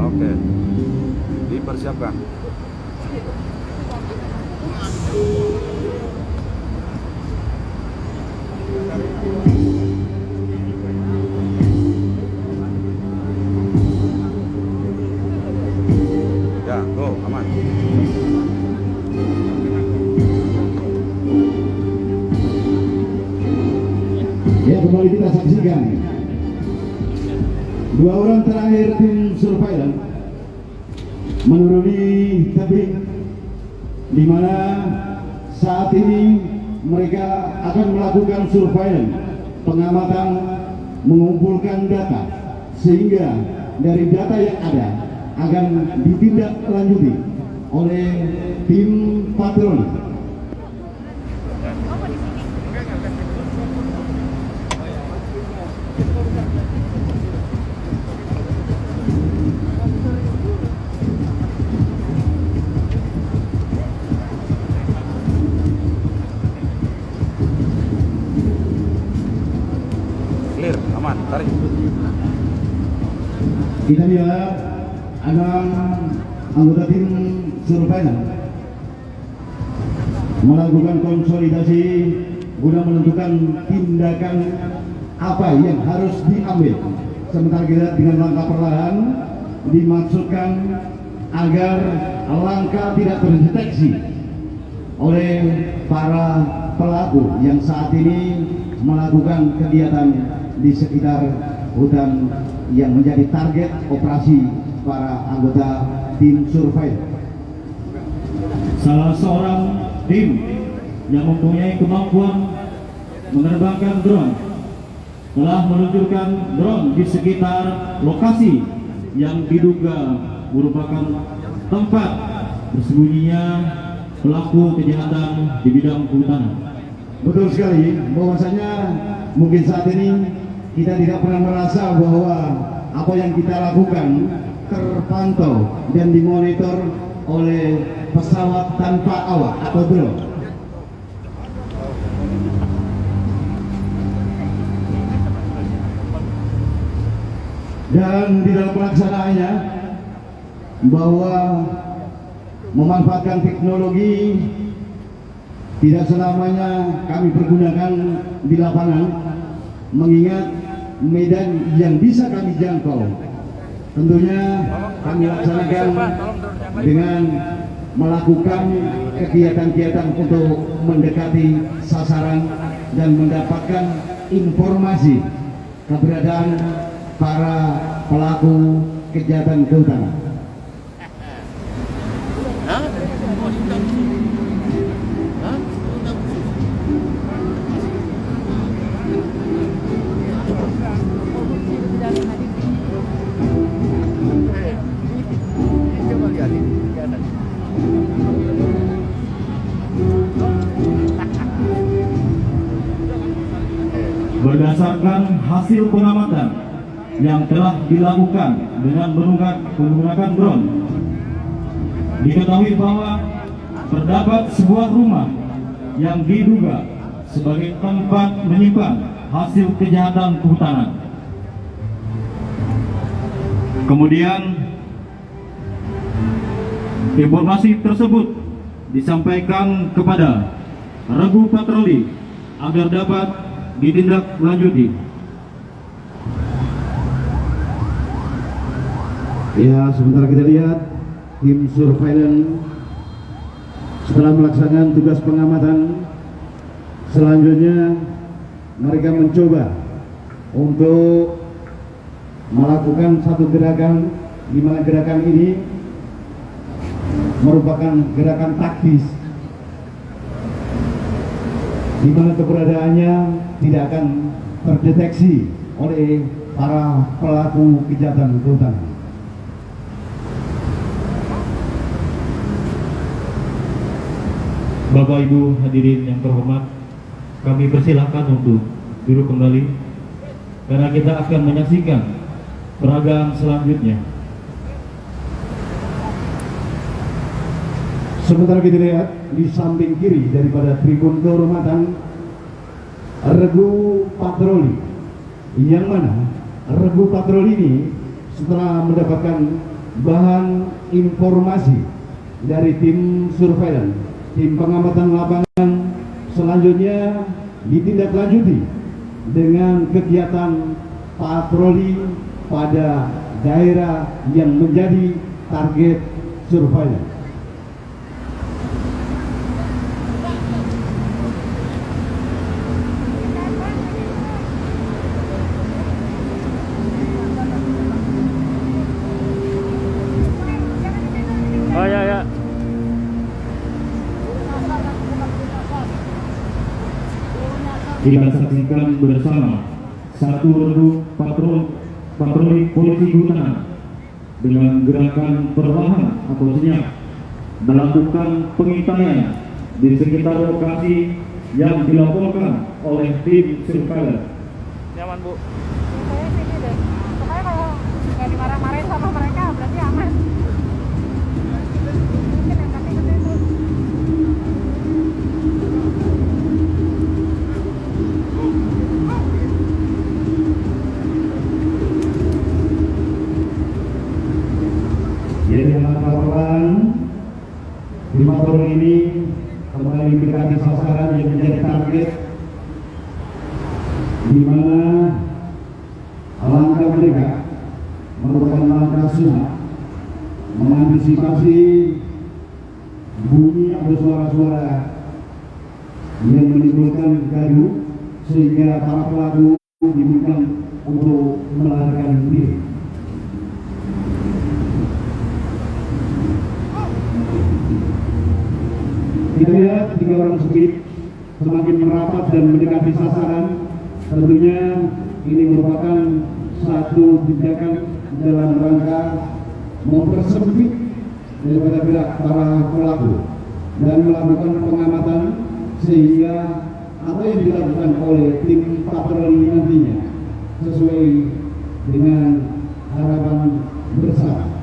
Oke, dipersiapkan. Ya, go, aman. Ya, kembali kita saksikan dua orang terakhir tim surveillance menuruni tebing, di mana saat ini mereka akan melakukan surveillance, pengamatan, mengumpulkan data, sehingga dari data yang ada akan ditindaklanjuti oleh tim patroli. Clear, aman, tarik. Kita lihat ada anggota tim surveillance melakukan konsolidasi guna menentukan tindakan apa yang harus diambil. Sementara kita dengan langkah perlahan dimaksudkan agar langkah tidak terdeteksi oleh para pelaku yang saat ini melakukan kegiatan di sekitar hutan yang menjadi target operasi para anggota tim survei. Salah seorang tim yang mempunyai kemampuan menerbangkan drone telah meluncurkan drone di sekitar lokasi yang diduga merupakan tempat bersembunyinya pelaku kejahatan di bidang kehutanan. Betul sekali, bahwasanya mungkin saat ini kita tidak pernah merasa bahwa apa yang kita lakukan terpantau dan dimonitor oleh pesawat tanpa awak atau drone. Dan di dalam pelaksanaannya, bahwa memanfaatkan teknologi tidak selamanya kami pergunakan di lapangan, mengingat medan yang bisa kami jangkau tentunya kami laksanakan dengan melakukan kegiatan-kegiatan untuk mendekati sasaran dan mendapatkan informasi keberadaan para pelaku kejahatan kehutanan. Berdasarkan hasil pengamatan yang telah dilakukan dengan menggunakan drone, diketahui bahwa terdapat sebuah rumah yang diduga sebagai tempat menyimpan hasil kejahatan kehutanan. Kemudian informasi tersebut disampaikan kepada regu patroli agar dapat ditindaklanjuti. Ya, sebentar kita lihat tim surveillance setelah melaksanakan tugas pengamatan, selanjutnya mereka mencoba untuk melakukan satu gerakan, di mana gerakan ini merupakan gerakan taktis, di mana keberadaannya tidak akan terdeteksi oleh para pelaku kejahatan kehutanan. Bapak Ibu hadirin yang terhormat, kami persilahkan untuk duduk kembali karena kita akan menyaksikan peragaan selanjutnya. Sementara kita lihat di samping kiri daripada tribun kehormatan regu patroli, yang mana regu patroli ini setelah mendapatkan bahan informasi dari tim surveillance, tim pengamatan lapangan, selanjutnya ditindaklanjuti dengan kegiatan patroli pada daerah yang menjadi target surveillance. Oh ya ya. Kita saksikan bersama satu regu patroli polisi kehutanan dengan gerakan perlahan atau senyap melakukan pengintaian di sekitar lokasi yang dilaporkan oleh tim surveillance. Nyaman, Bu. Saya sini deh. Pokoknya kalau nggak dimarah-marahin sama mereka berarti aman. Mungkin yang kami ke situ. Jadi dengan laporan di patroli ini kembali mendekati sasaran yang menjadi target, di mana langkah mereka merupakan langkah sunat mengantisipasi bunyi atau suara-suara yang menimbulkan gaduh sehingga para pelaku diminta untuk melarikan diri. Kita lihat 3 orang speed semakin merapat dan mendekati sasaran. Tentunya ini merupakan satu tindakan dalam rangka mempersempit daripada gerak para pelaku dan melakukan pengamatan sehingga apa yang dilakukan oleh tim patroli nantinya sesuai dengan harapan bersama.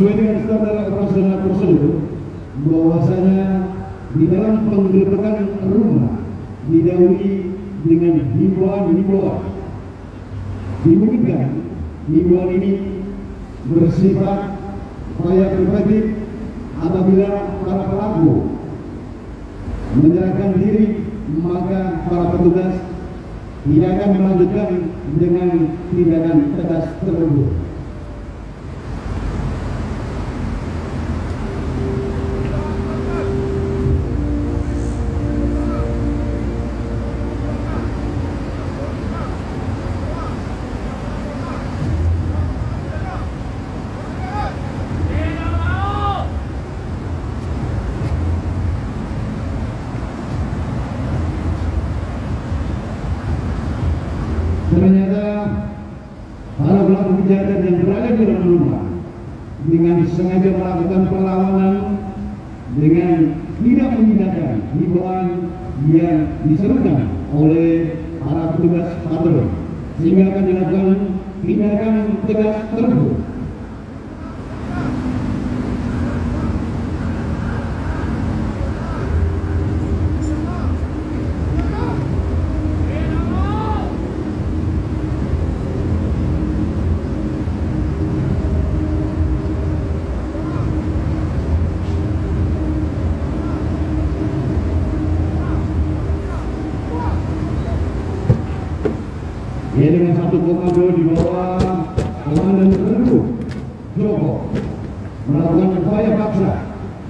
sesuai dengan standar operasional prosedur bahwasanya di dalam penggerbekan rumah didahului dengan himbauan-himbauan. Dimungkinkan himbauan ini bersifat upaya preventif apabila para pelaku menyerahkan diri, maka para petugas tidak akan melanjutkan dengan tindakan tegas tersebut. Ternyata para pelaku kejahatan yang berada di dalam rumah dengan sengaja melakukan perlawanan dengan tidak mengindahkan himbauan yang diserukan oleh para petugas patroli, sehingga akan dilakukan tindakan tegas tersebut. Ya, dengan satu komando di bawah komandan tertentu Joko melakukan upaya paksa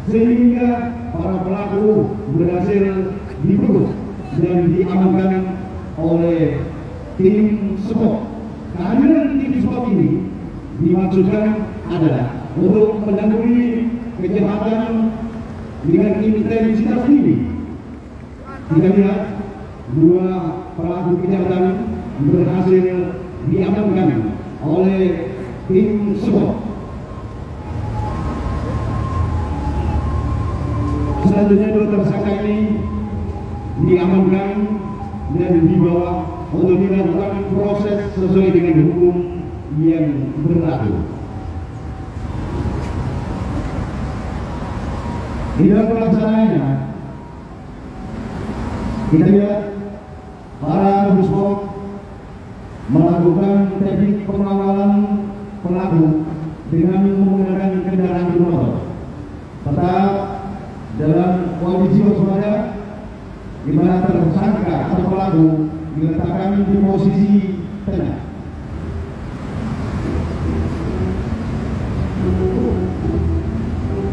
sehingga para pelaku berhasil diburu dan diamankan oleh tim SPOT. Kehadiran tim SPOT ini dimaksudkan adalah untuk menanggulangi kejahatan dengan intensitas tinggi. Kita lihat dua pelaku kejahatan berhasil diamankan oleh tim SPOT. Selanjutnya dua tersangka ini diamankan dan dibawa untuk dilakukan proses sesuai dengan hukum yang berlaku. Di dalam pelaksanaannya, kita lihat para SPOT melakukan teknik pengawalan pelaku dengan menggunakan kendaraan bermotor. Tetap dalam kondisi waspada, di mana tersangka atau pelaku diletakkan di posisi tengah.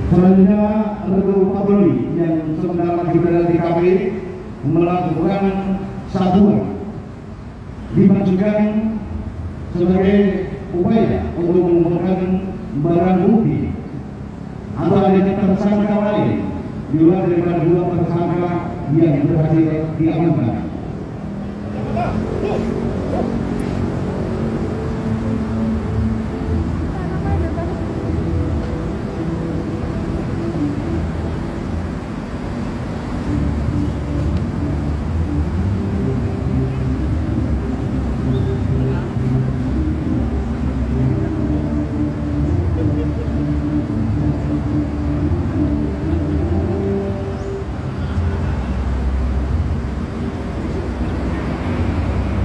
Selanjutnya, regu patroli yang sementara lagi berada di TKP melakukan satuan dimaksudkan sebagai upaya untuk mengumpulkan barang bukti atau adanya tersangka lain di luar daripada dua tersangka yang berhasil diamankan.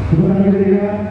Sebenarnya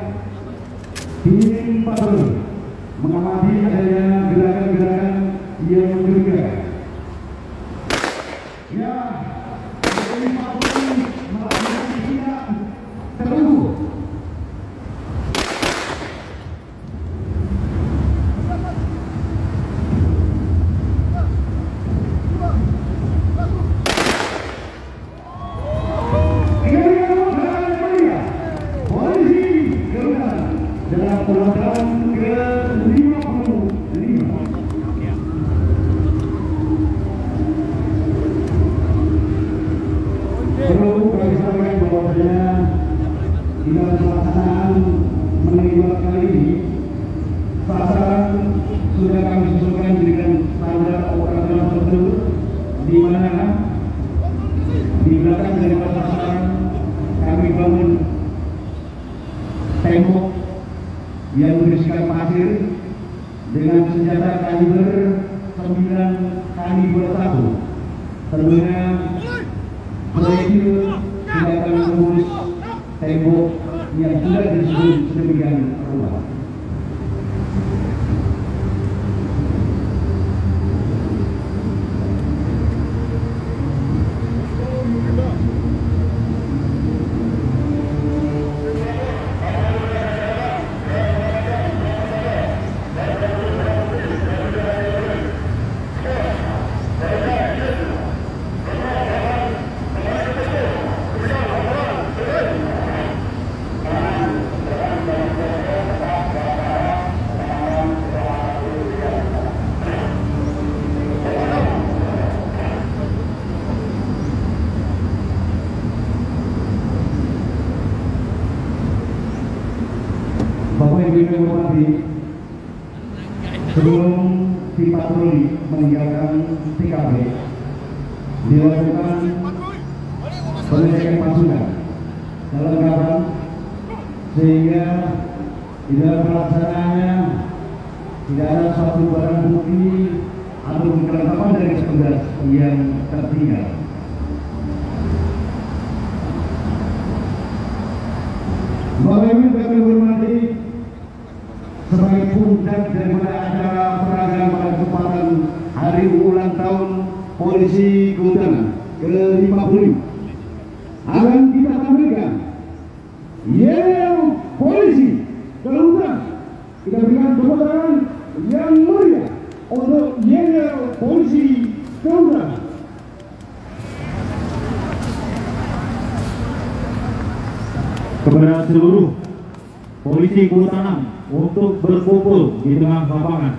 kami 21. Tentunya proyek itu tidak akan mengurus tembok yang sudah disusun sedemikian rupa. Bapak Ibu yang hormati, sebelum tim patroli meninggalkan TKP, dilakukan pengecekan pasukan kelengkapan sehingga di dalam pelaksanaannya tidak ada suatu barang bukti atau kelengkapan dari petugas yang tertinggal. Bapak Ibu yang hormati, sebagai puncak daripada acara peragaan pada kesempatan hari ulang tahun Polisi Kehutanan ke-50 akan kita tampilkan Yel Polisi Kehutanan. Kita berikan tepuk tangan yang meriah untuk Yel Polisi Kehutanan. Kepada seluruh polisi kehutanan untuk berkumpul di tengah lapangan.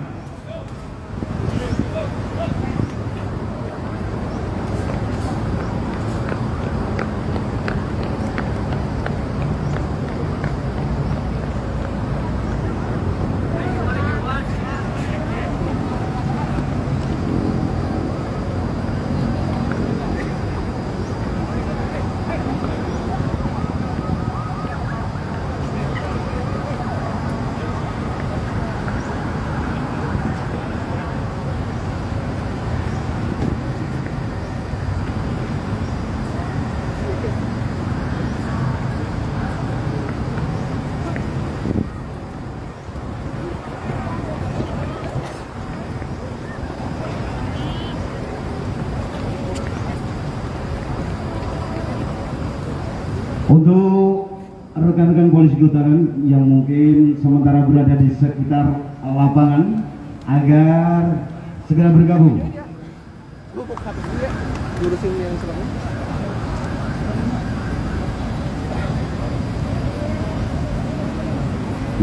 Untuk rekan-rekan polisi kehutanan yang mungkin sementara berada di sekitar lapangan agar segera bergabung.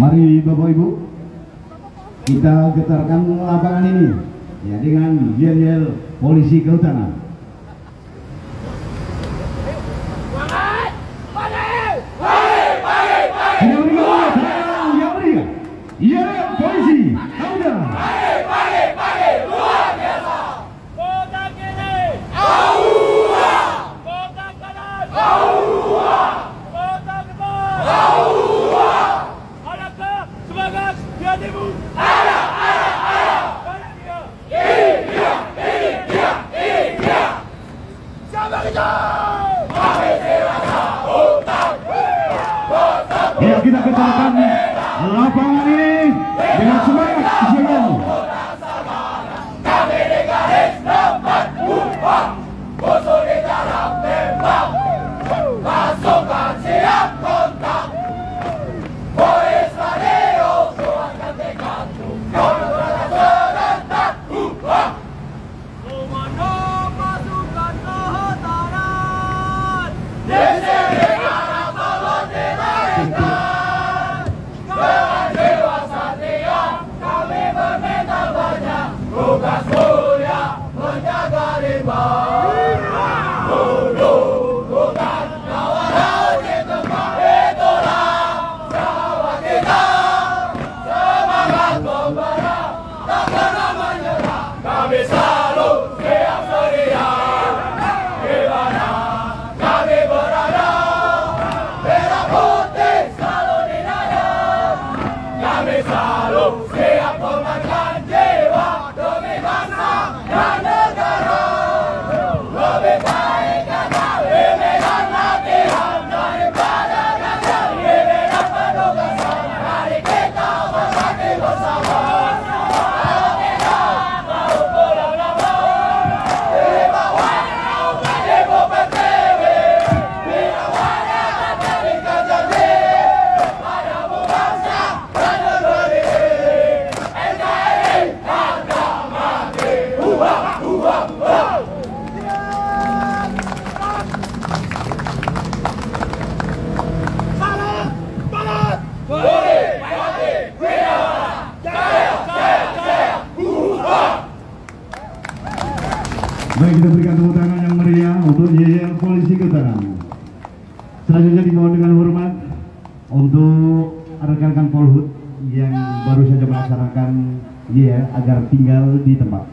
Mari Bapak Ibu, kita getarkan lapangan ini ya dengan yel-yel polisi kehutanan. Iya, polisi, udah. Pagi, luar biasa. Kota kiri, Aua. Kota kanan, Aua. Kota depan, Aua. Adakah semangat di hatimu? Ada. Mana dia? Ini dia. Siapa kita? Polisi rasa utang. Ya, kita kejarkan lapangan ini dengan semangat kesiapan. Kami di garis depan upah, musuh di dalam tembak, pasukan siap kontak. Boys radio suarakan tekad, komunikasi serentak upah. Komando pasukan kehutanan. dan negara. Lebih baik kata bimbingan latihan daripada kata bimbingan penugasan. Mari kita berbakti bersama. Kalau tidak mau pulang nama di bawah naungan Ibu Pertiwi, bila wajah akan berikan janji padamu bangsa dan negeri ini. NKRI harga mati. Ubah, ubah, ubah. Salam, salam. Puri, Pati, Wira, Jaya, Jaya, Jaya. Ubah. Baik, kita berikan tepuk tangan yang meriah untuk YL Polisi Keutanan. Selanjutnya dimohon dengan hormat untuk rekan-rekan Polhut yang baru saja melaksanakan YL agar tinggal di tempat.